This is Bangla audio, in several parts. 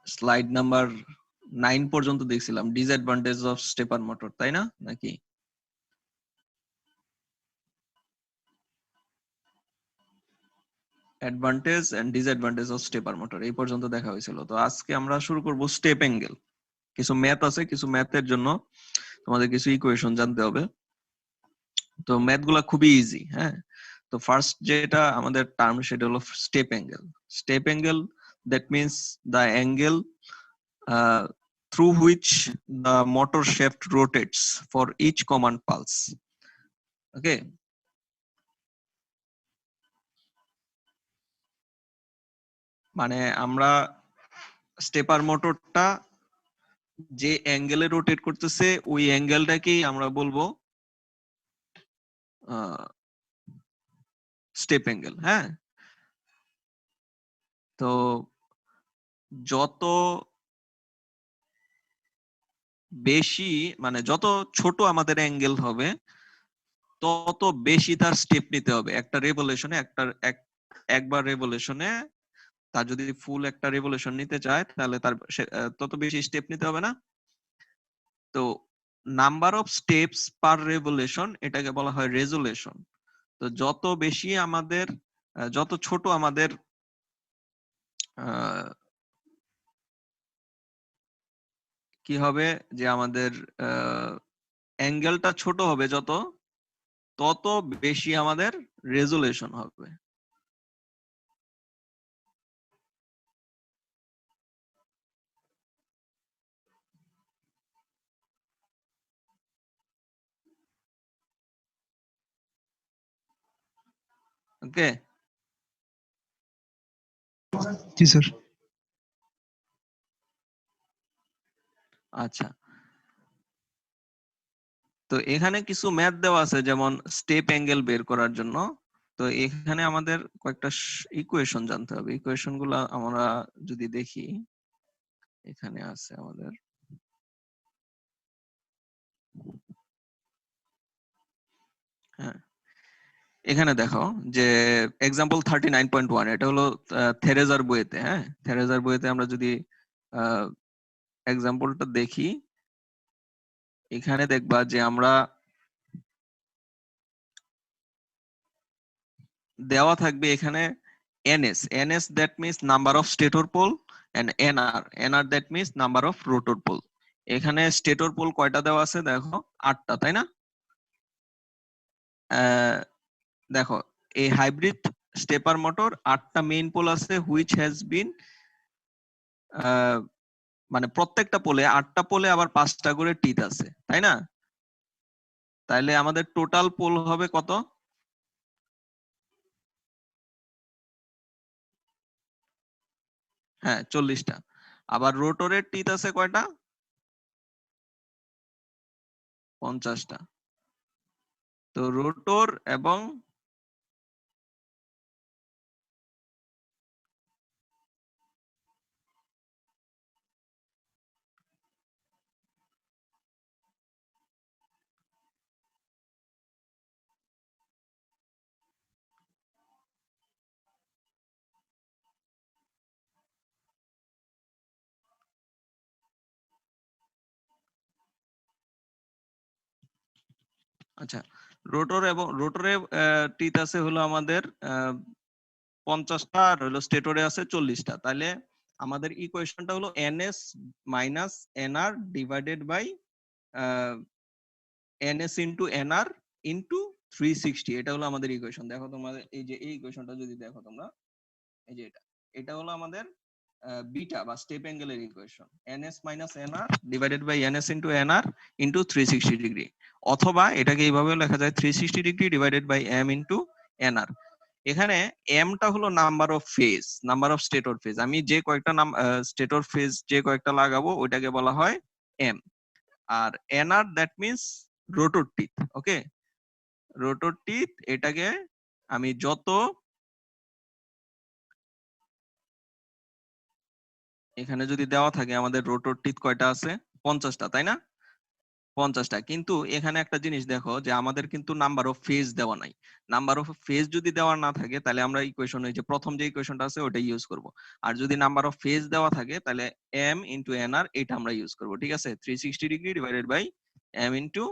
স্লাইড নাম্বার 9 পর্যন্ত দেখছিলাম, ডিসঅ্যাডভান্টেজ অফ স্টেপার মোটর, তাই না নাকি? Advantage and disadvantage of stepper motor এই পর্যন্ত দেখা হয়েছিল। তো আজকে আমরা শুরু করব স্টেপ অ্যাঙ্গেল। কিছু ম্যাথ আছে, কিছু ম্যাথের জন্য তোমাদের কিছু ইকুয়েশন জানতে হবে। তো ম্যাথগুলো খুবই ইজি। হ্যাঁ, তো ফার্স্ট যেটা আমাদের টার্ম সেটা হলো step angle. Step angle that means the angle through which the motor shaft rotates for each command pulse. Okay, মানে আমরা স্টেপার মোটরটা যে অ্যাঙ্গেলে রোটেট করতেছে ওই অ্যাঙ্গেলটাকেই আমরা বলবো স্টেপ অ্যাঙ্গেল। হ্যাঁ, তো যত বেশি মানে যত ছোট আমাদের অ্যাঙ্গেল হবে তত বেশি তার স্টেপ নিতে হবে একটা রেভলিউশনে। একবার রেভলিউশনে তার যদি ফুল একটা রেভলিউশন নিতে চায় তাহলে তার তত বেশি স্টেপ নিতে হবে না। তো number of steps per revolution এটাকে বলা হয় রেজোলিউশন। তো যত বেশি আমাদের যত ছোট আমাদের কি হবে যে আমাদের অ্যাঙ্গেলটা ছোট হবে যত, তত বেশি আমাদের রেজোলিউশন হবে। ওকে, জি স্যার। আচ্ছা, তো এখানে কিছু ম্যাথ দেওয়া আছে যেমন স্টেপ অ্যাঙ্গেল বের করার জন্য। তো এখানে আমাদের কয়েকটা ইকুয়েশন জানতে হবে। ইকুয়েশন গুলা আমরা যদি দেখি এখানে আছে আমাদের। হ্যাঁ, এখানে দেখো যে এক্সাম্পল 39.1 এটা হলো থেরেজার বইতে। হ্যাঁ, থেরেজার বইতে আমরা যদি এক্সাম্পলটা দেখি এখানে দেখবা যে আমরা দেওয়া থাকবে এখানে NS, NS that means number of stator pole, and NR, NR that means number of rotor pole. এখানে স্টেটর পোল কয়টা দেওয়া আছে দেখো, 8টা, তাই না? দেখো এই হাইব্রিড স্টেপার মোটর 8টা মেইন পোল আছে হুইচ হ্যাজ বিন, মানে প্রত্যেকটা পোলে 8টা পোলে আবার 5টা করে টিথ আছে, তাই না? তাইলে আমাদের টোটাল পোল হবে কত? হ্যাঁ, 40টা। আবার রোটরের টিথ আছে কয়টা? 50টা। তো রোটর এবং আচ্ছা, রোটরে টিথ আছে হলো আমাদের 50টা, আর হলো স্টেটরে আছে 40টা। তাহলে আমাদের ইকুয়েশনটা হলো NS minus NR divided by NS into NR into 360। এটা হলো আমাদের ইকুয়েশন। দেখো তোমাদের এই যে এই ইকুয়েশনটা যদি দেখো তোমরা, এই যে এটা হলো আমাদের বিটা বা স্টেপ অ্যাঙ্গেলের equation, NS minus NR divided by NS into NR into 360 degree. অথবা এটাকে এইভাবেও লেখা যায় 360 degree divided by M into NR। এখানে এমটা হলো number of phase, number of stator phase. আমি যে কয়েকটা স্টেটর ফেজ যে কয়েকটা লাগাবো ওইটাকে বলা হয় এম। আর NR that means rotor teeth. Okay, rotor teeth এটাকে আমি যত, এখানে যদি দেওয়া থাকে আমাদের রোটর টিথ কয়টা আছে? 50টা, তাই না? 50টা। কিন্তু এখানে একটা জিনিস দেখো যে আমাদের কিন্তু নাম্বার অফ ফেজ দেওয়া নাই। নাম্বার অফ ফেজ যদি দেওয়া না থাকে তাহলে আমরা ইকুয়েশন, এই যে প্রথম যে ইকুয়েশনটা আছে ওটা ইউজ করব। আর যদি নাম্বার অফ ফেজ দেওয়া থাকে তাহলে m ইনটু nr এটা আমরা ইউজ করব। ঠিক আছে, 360 degree divided by m into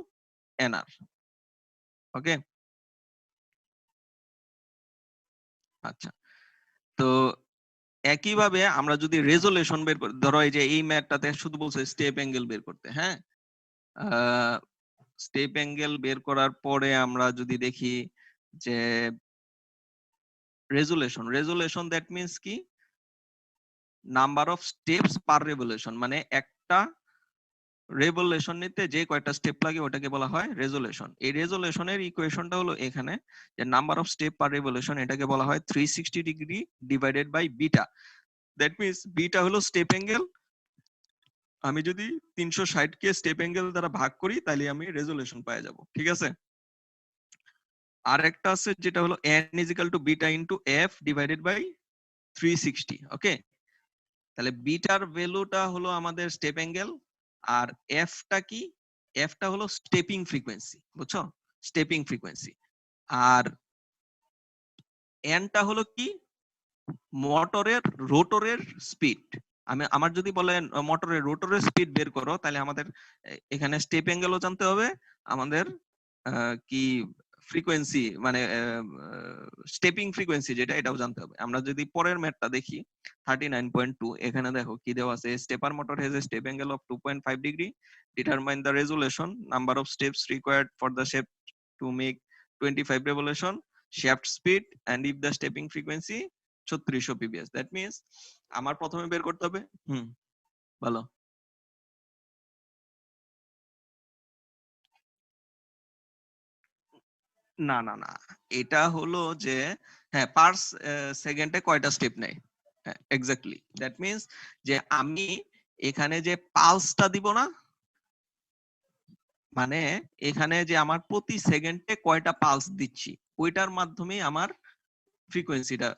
nr। Okay, আচ্ছা। তো একইভাবে আমরা যদি রেজোলিউশন বের করি, ধরো এই যে এই ম্যাথটাতে শুধু বলছে স্টেপ অ্যাঙ্গেল বের করতে, হ্যাঁ। স্টেপ অ্যাঙ্গেল বের করার পরে আমরা যদি দেখি যে রেজোলিউশন দ্যাট মিন্স কি, number of steps per revolution, মানে একটা রেভলিউশন নিতে যে কয়টা স্টেপ লাগে ওটাকে বলা হয় রেজোলিউশন। এই রেজোলিউশনের ইকুয়েশনটা হলো এখানে যে number of step per revolution, এটাকে বলা হয় 360 degree divided by beta. That means beta হলো স্টেপ অ্যাঙ্গেল, আমি যদি 360 কে স্টেপ অ্যাঙ্গেল দ্বারা ভাগ করি তাহলে আমি রেজোলিউশন পেয়ে যাব। ঠিক আছে, আর একটা আছে যেটা হলো n is equal to beta into f divided by 360। Okay, তাহলে বিটার ভ্যালুটা হলো আমাদের স্টেপ অ্যাঙ্গেল, আর এফটা কি, এফটা হলো স্টেপিং ফ্রিকোয়েন্সি, বুঝছো, স্টেপিং ফ্রিকোয়েন্সি। আর এনটা হলো কি, মোটরের রোটরের স্পিড। আমার যদি বলেন মোটরের রোটরের স্পিড বের করো, তাহলে আমাদের এখানে স্টেপ অ্যাঙ্গেলও জানতে হবে, আমাদের কি ফ্রিকোয়েন্সি মানে স্টেপিং ফ্রিকোয়েন্সি যেটা, এটাও জানতে হবে। আমরা যদি পরের ম্যাথটা দেখি 39.2, এখানে দেখো কি দেওয়া আছে, stepper motor has a step angle of 2.5 degree, determine the resolution, number of steps required for the shape to make 25 revolution, shaft speed, and if the stepping frequency 3600 pbs। That means আমার প্রথমে বের করতে হবে, বলো। না না না, এটা হলো যে হ্যাঁ পার সেকেন্ডে কয়টা স্টেপ নেয়, হ্যাঁ এক্স্যাক্টলি। দ্যাট মিন্স যে আমি এখানে যে পালসটা দিব না, মানে এখানে যে আমার প্রতি সেকেন্ডে কয়টা পালস দিচ্ছি ওইটার মাধ্যমে আমার ফ্রিকোয়েন্সিটা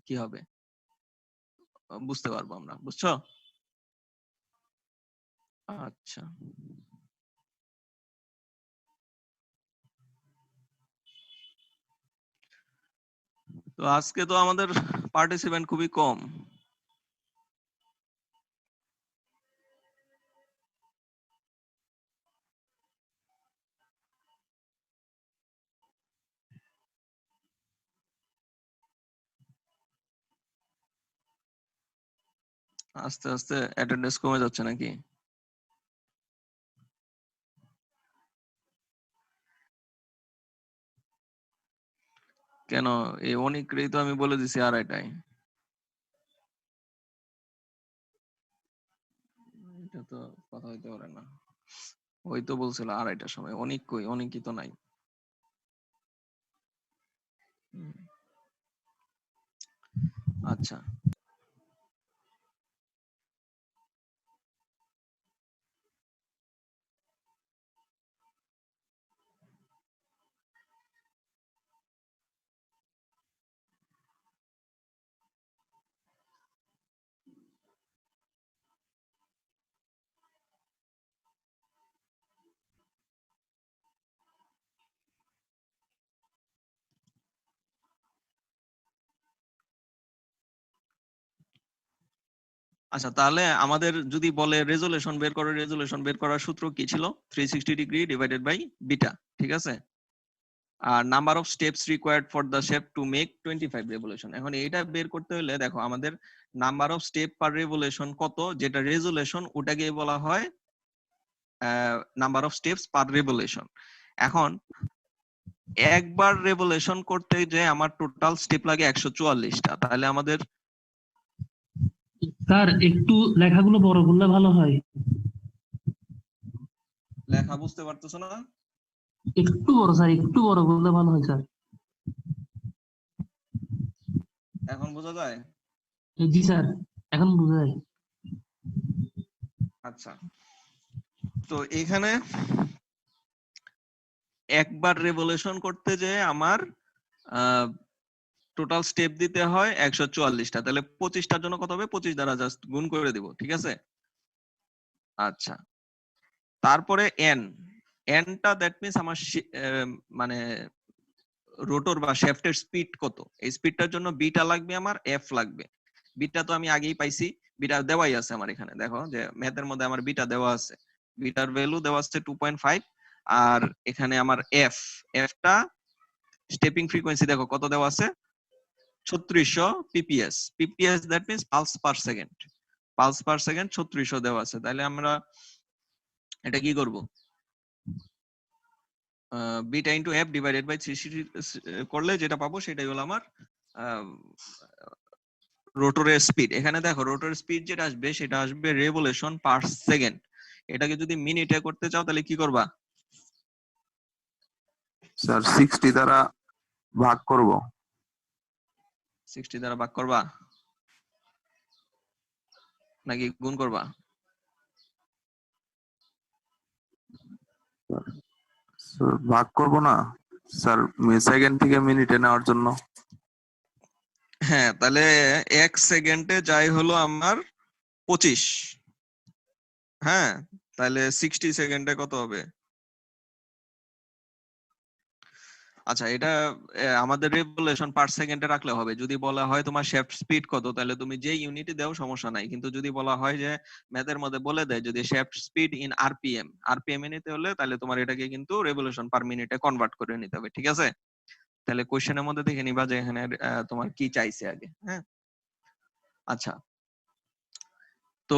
কি হবে বুঝতে পারবো আমরা, বুঝছো? আচ্ছা, তো আজকে তো আমাদের পার্টিসিপেন্ট খুবই কম। আস্তে আস্তে অ্যাটেন্ডেন্স কমে যাচ্ছে নাকি? কেন, এই অনেককেই তো আমি বলে দিছি আড়াইটায়। এটা তো কথা হইতে পারে না, ওই তো বলছিল আড়াইটার সময়। অনেক কই, অনেকই তো নাই। হুম, আচ্ছা আচ্ছা, তাহলে আমাদের যদি বলে রেজোলিউশন বের করো, রেজোলিউশন বের করার সূত্র কি ছিল? 360 ডিগ্রি ডিভাইডেড বাই বিটা। ঠিক আছে, আর number of steps required for the shape to make 25 revolution. এখন এইটা বের করতে হলে দেখো আমাদের number of step per revolution কত, যেটা রেজোলিউশন, ওটাকে বলা হয় number of steps per revolution. এখন একবার রেভলিউশন করতে যে আমার টোটাল স্টেপ লাগে 144টা, তাহলে আমাদের স্যার একটু লেখাগুলো বড় করলে ভালো হয়। লেখা বুঝতে পারতেছো না? একটু বড় স্যার, একটু বড় করলে ভালো হয় স্যার। এখন বোঝা যায়? জি স্যার, এখন বোঝা যায়। আচ্ছা, তো এখানে একবার রেভলিউশন করতে যে আমার টোটাল স্টেপ দিতে হয় 144টা, তাহলে 25টার জন্য কত হবে, 25 দ্বারা জাস্ট গুণ করে দিব। ঠিক আছে, আচ্ছা। তারপরে এন, এনটা দ্যাট মিনস আমার মানে রোটর বা শ্যাফটের স্পিড কত, এই স্পিডটার জন্য বিটা লাগবে, আমার এফ লাগবে। বিটা তো আমি আগেই পাইছি, বিটা দেওয়াই আছে আমার এখানে, দেখো যে ম্যাথের মধ্যে আমার বিটা দেওয়া আছে, বিটার ভ্যালু দেওয়া আছে 2.5। আর এখানে আমার এফটা স্টেপিং ফ্রিকোয়েন্সি দেখো কত দেওয়া আছে, 3600 PPS. PPS that means pulse per second, pulse per second 3600 দেওয়া আছে। তাহলে আমরা এটা কি করব, beta into F divided by 360 করলে যেটা পাবো সেটাই হলো আমার রোটরের স্পিড। এখানে দেখো রোটরের স্পিড যেটা আসবে সেটা আসবে রেভলিউশন পার সেকেন্ড। এটাকে যদি মিনিটে করতে চাও তাহলে কি করবা? স্যার 60 দ্বারা ভাগ করব। 60 দ্বারা ভাগ করবা নাকি গুণ করবা? স্যার ভাগ করব না স্যার, সেকেন্ড থেকে মিনিটে নেওয়ার জন্য। হ্যাঁ, তাহলে 1 সেকেন্ডে যাই হলো আমার 25। হ্যাঁ, তাহলে 60 সেকেন্ডে কত হবে? আচ্ছা, এটা আমাদের রেভলিউশন পার সেকেন্ডে রাখলে হবে। যদি বলা হয় তোমার শেফট স্পিড কত, তাহলে তুমি যে ইউনিটে দাও সমস্যা নাই। কিন্তু যদি বলা হয় যে ম্যাথের মধ্যে বলে দেয় যদি shaft speed in RPM, RPM এ নিতে হলে তাহলে তোমার এটাকে কিন্তু রেভলিউশন পার মিনিটে কনভার্ট করে নিতে হবে। ঠিক আছে? তাহলে কোশ্চেনের মধ্যে দেখে নিবা যে এখানে তোমার কি চাইছে আগে। হ্যাঁ, আচ্ছা, তো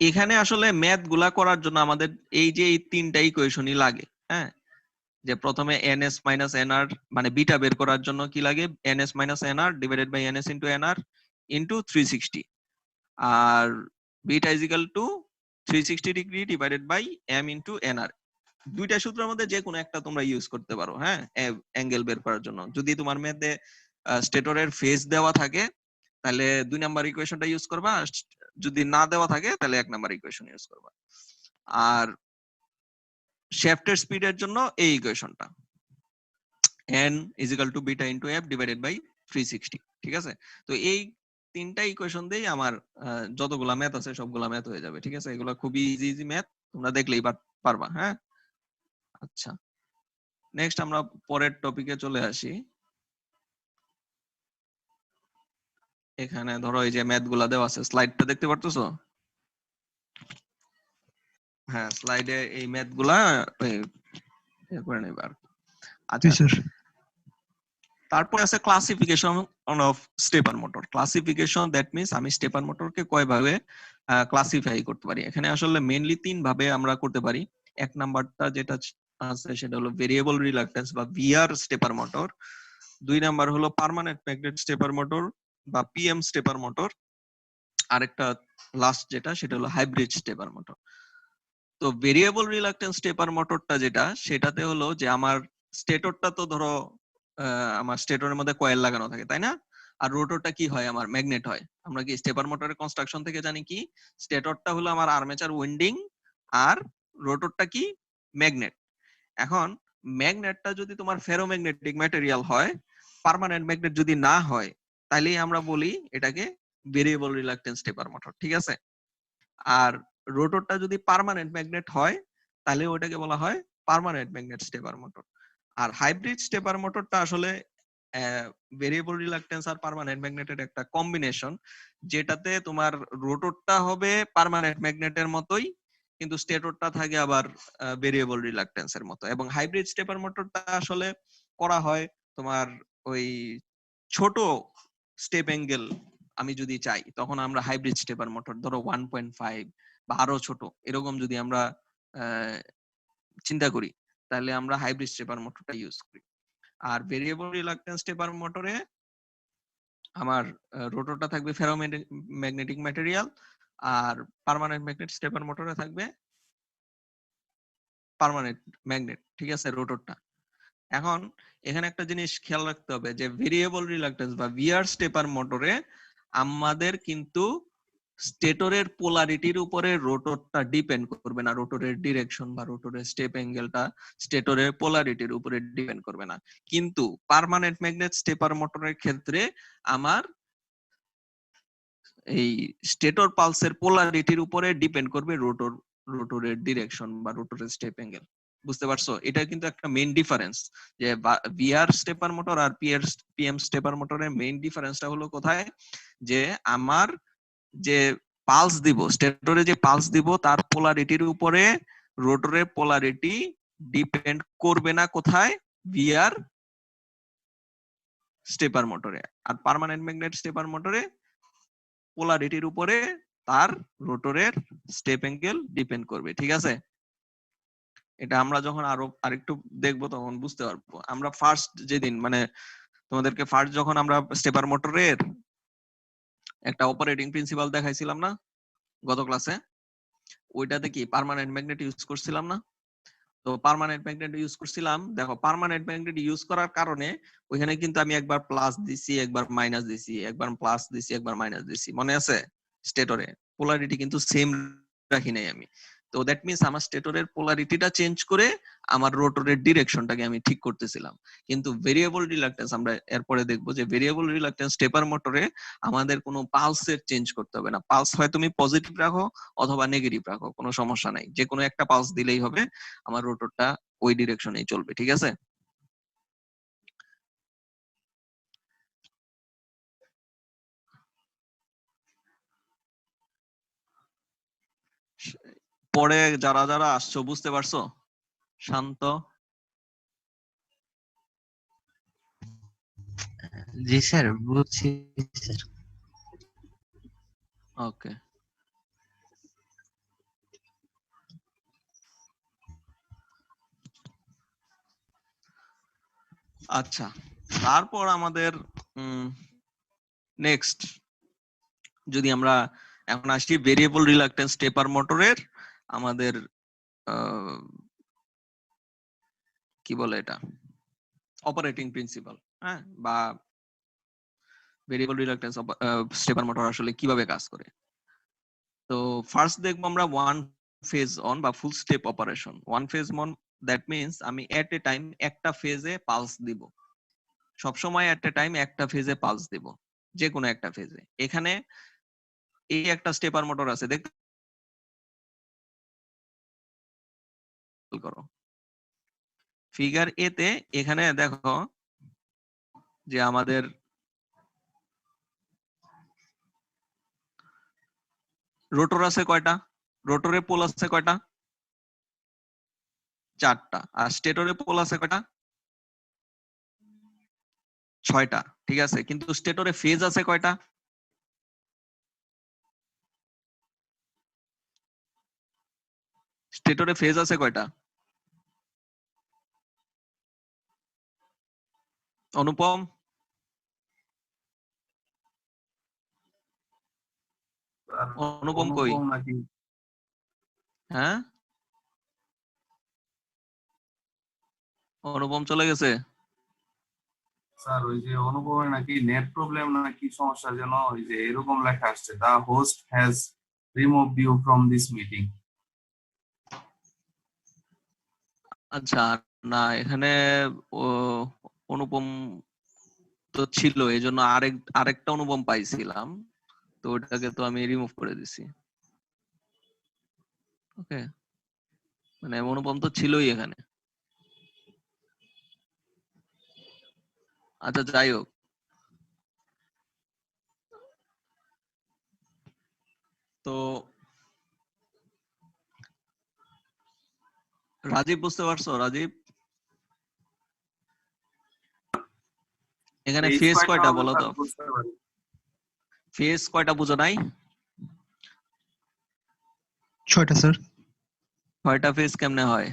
এখানে আসলে ম্যাথ গুলা করার জন্য আমাদের এই যে এই তিনটা ইকুয়েশনই লাগে। হ্যাঁ, যে প্রথমে ns মাইনাস nr মানে বিটা বের করার জন্য কি লাগে, ns minus nr divided by ns into nr into 360, আর beta is equal to 360 degree divided by m into nr। দুইটা সূত্রের মধ্যে যে কোনো একটা তোমরা ইউজ করতে পারো। হ্যাঁ, অ্যাঙ্গেল বের করার জন্য। যদি তোমার ম্যাথে স্টেটরের ফেজ দেওয়া থাকে তাহলে 2 নাম্বার ইকুয়েশনটা ইউজ করবা, আর যদি না দেওয়া থাকে তাহলে 1 নাম্বার ইকুয়েশন ইউজ করবা। আর শ্যাফটের স্পিডের জন্য এই ইকুয়েশনটা n is equal to beta into f divided by 360। ঠিক আছে? তো এই তিনটা ইকুয়েশন দিয়েই আমার যতগুলা ম্যাথ আছে সবগুলা ম্যাথ হয়ে যাবে। ঠিক আছে? এগুলো খুবই ইজি ইজি ম্যাথ, তোমরা দেখলেই পারবা। হ্যাঁ, আচ্ছা, নেক্সট আমরা পরের টপিকে চলে আসি। এখানে ধরো এই যে ম্যাথ গুলা দেওয়া আছে, স্লাইডটা দেখতে পারতেছো? হ্যাঁ, স্লাইডে এই ম্যাথ গুলা করে নেবা আর কি। আচ্ছা, তারপর আছে classification of stepper motor. Classification that means আমি স্টেপার মোটরকে কয় ভাবে ক্লাসিফাই করতে পারি। এখানে আসলে মেইনলি 3 ভাবে আমরা করতে পারি। এক নাম্বারটা যেটা আছে সেটা হলো ভেরিয়েবল রিলাক্টেন্স বা ভিআর স্টেপার মোটর। 2 নাম্বার হলো পার্মানেন্ট ম্যাগনেট স্টেপার মোটর বা পিএম স্টেপার মোটর। আরেকটা লাস্ট যেটা সেটা হলো হাইব্রিড স্টেপার মোটর। তো ভেরিয়েবল রিলাক্টেন্স স্টেপার মোটরটা যেটা, সেটাতে হলো যে আমার স্টেটরটা তো ধরো আমার স্টেটরের মধ্যে কয়েল লাগানো থাকে, তাই না? আর রোটরটা কি হয়, আমার ম্যাগনেট হয়। আমরা কি স্টেপার মোটরের কনস্ট্রাকশন থেকে জানি কি, স্টেটরটা হলো আমার আর্মেচার উইন্ডিং আর রোটরটা কি, ম্যাগনেট। এখন ম্যাগনেটটা যদি তোমার ফেরোম্যাগনেটিক ম্যাটেরিয়াল হয়, পার্মানেন্ট ম্যাগনেট যদি না হয়, তাহলেই আমরা বলি এটাকে ভেরিয়েবল রিলাক্টেন্স স্টেপার মোটর। ঠিক আছে? আর রোটরটা যদি পার্মানেন্ট ম্যাগনেট হয় তাহলে ওটাকে বলা হয় পার্মানেন্ট ম্যাগনেট স্টেপার মোটর। আর হাইব্রিড স্টেপার মোটরটা আসলে ভেরিয়েবল রিলাক্টেন্স আর পার্মানেন্ট ম্যাগনেটের একটা কম্বিনেশন, যেটাতে তোমার রোটরটা হবে পার্মানেন্ট ম্যাগনেটের মতোই কিন্তু স্টেটরটা থাকে আবার ভেরিয়েবল রিলাক্টেন্সের মতো। এবং হাইব্রিড স্টেপার মোটরটা আসলে করা হয় তোমার ওই ছোট স্টেপ অ্যাঙ্গেল আমি যদি চাই, তখন আমরা হাইব্রিড স্টেপার মোটর ধরো 1.5 বা আরো ছোট এরকম যদি আমরা চিন্তা করি, তাহলে আমরা হাইব্রিড স্টেপার মোটরটা ইউজ করি। আর ভেরিয়েবল রিলাক্টেন্স স্টেপার মোটরে আমার রোটরটা থাকবে ফেরোম্যাগনেটিক ম্যাটেরিয়াল, আর পার্মানেন্ট ম্যাগনেট স্টেপার মোটরে থাকবে পার্মানেন্ট ম্যাগনেট। ঠিক আছে, রোটরটা। এখন এখানে একটা জিনিস খেয়াল রাখতে হবে যে ভেরিয়েবল রিলাক্টেন্স বা ভিআর স্টেপার মোটরে আমাদের কিন্তু স্টেটরের পোলারিটির উপরে রোটরটা ডিপেন্ড করবে না, রোটরের ডিরেকশন বা রোটরের স্টেপ অ্যাঙ্গেলটা স্টেটরের পোলারিটির উপরে ডিপেন্ড করবে না। কিন্তু পার্মানেন্ট ম্যাগনেট স্টেপার মোটরের ক্ষেত্রে আমার এই স্টেটর পালসের পোলারিটির উপরে ডিপেন্ড করবে রোটর রোটরের ডিরেকশন বা রোটরের স্টেপ অ্যাঙ্গেল। বুঝতে পারছো? এটা কিন্তু একটা মেইন ডিফারেন্স, যে ভিআর স্টেপার মোটর আর পিএম স্টেপার মোটরের মেইন ডিফারেন্সটা হলো কোথায়, যে আমার যে পালস দিব, স্টেটরে যে পালস দিব তার পোলারিটির উপরে রোটরের পোলারিটি ডিপেন্ড করবে না কোথায়, ভিআর স্টেপার মোটরে। আর পার্মানেন্ট ম্যাগনেট স্টেপার মোটরে পোলারিটির উপরে তার রোটরের স্টেপ অ্যাঙ্গেল ডিপেন্ড করবে। ঠিক আছে? এটা আমরা যখন আরেকটু দেখবো তখন বুঝতে পারবো। আমরা ফার্স্ট যেদিন মানে তোমাদেরকে ফার্স্ট যখন আমরা স্টেপার মোটরের একটা অপারেটিং প্রিন্সিপাল দেখাইছিলাম না গত ক্লাসে, ওইটাতে কি পার্মানেন্ট ম্যাগনেট ইউজ করছিলাম না? তো পার্মানেন্ট ম্যাগনেট ইউজ করছিলাম। দেখো পার্মানেন্ট ম্যাগনেট ইউজ করার কারণে ওইখানে কিন্তু আমি একবার প্লাস দিছি, একবার মাইনাস দিছি, একবার প্লাস দিছি, একবার মাইনাস দিছি, মনে আছে? স্টেটরে পোলারিটি কিন্তু সেম রাখি নাই আমি। তো দ্যাট মিন্স আমার স্টেটরের পোলারিটিটা চেঞ্জ করে আমার রোটরের ডিরেকশনটাকে আমি ঠিক করতেছিলাম। কিন্তু ভেরিয়েবল রিলাক্টেন্স আমরা এরপরে দেখবো, যে ভেরিয়েবল রিলাক্টেন্স স্টেপার মোটরে আমাদের কোনো পালসের চেঞ্জ করতে হবে না। পালস হয় তুমি পজিটিভ রাখো অথবা নেগেটিভ রাখো, কোনো সমস্যা নাই, যে কোনো একটা পালস দিলেই হবে, আমার রোটরটা ওই ডিরেকশনেই চলবে। ঠিক আছে? পরে যারা যারা আসছো বুঝতে পারছো? শান্ত? জি স্যার, বুঝছি স্যার। ওকে। আচ্ছা, তারপর আমাদের নেক্সট যদি আমরা এখন আসি ভেরিয়েবল রিলাক্টেন্স স্টেপার মোটরের আমাদের কি বলে এটা, অপারেটিং প্রিন্সিপাল, হ্যাঁ, বা ভেরিয়েবল রিলাক্টেন্স স্টেপার মোটর আসলে কিভাবে কাজ করে। তো ফার্স্ট দেখবো আমরা ওয়ান ফেজ অন বা ফুল step operation. One phase on that means আমি এট এ টাইম একটা ফেজে পালস দিব, সবসময় এট এ টাইম একটা ফেজে পালস দিব, যে কোনো একটা ফেজে। এখানে এই একটা স্টেপার মোটর আছে, দেখতে করো ফিগার এ তে। এখানে দেখো যে আমাদের রোটর আছে কয়টা, রোটরে পোল আছে কয়টা, 4টা। আর স্টেটরে পোল আছে কয়টা, 6টা। ঠিক আছে, কিন্তু স্টেটরে ফেজ আছে কয়টা, স্টেটরে ফেজ আছে কয়টা, অনুপম? অনুপম কই? নাকি হ্যাঁ, অনুপম চলে গেছে। স্যার ওই যে অনুভবের নাকি নেট প্রবলেম নাকি সমস্যা, যেন ওই যে এরকম লেখা আসছে, the host has removed you from this meeting. আচ্ছা, না এখানে ও অনুপম তো ছিল, এই জন্য আরেকটা অনুপম পাইছিলাম, তো ওটাকে তো আমি রিমুভ করে দিছি। ওকে, মানে অনুপম তো ছিলই এখানে। আচ্ছা, যাই হোক, তো রাজীব বুঝতে পারছো? রাজীব, এখানে এই ফেজ কয়টা কয়টা হবে বলো স্যার তো, বুঝতে পারি। ফেজ কয়টা বুঝো নাই? 6টা স্যার। 6টা ফেজ কেমনে হয়?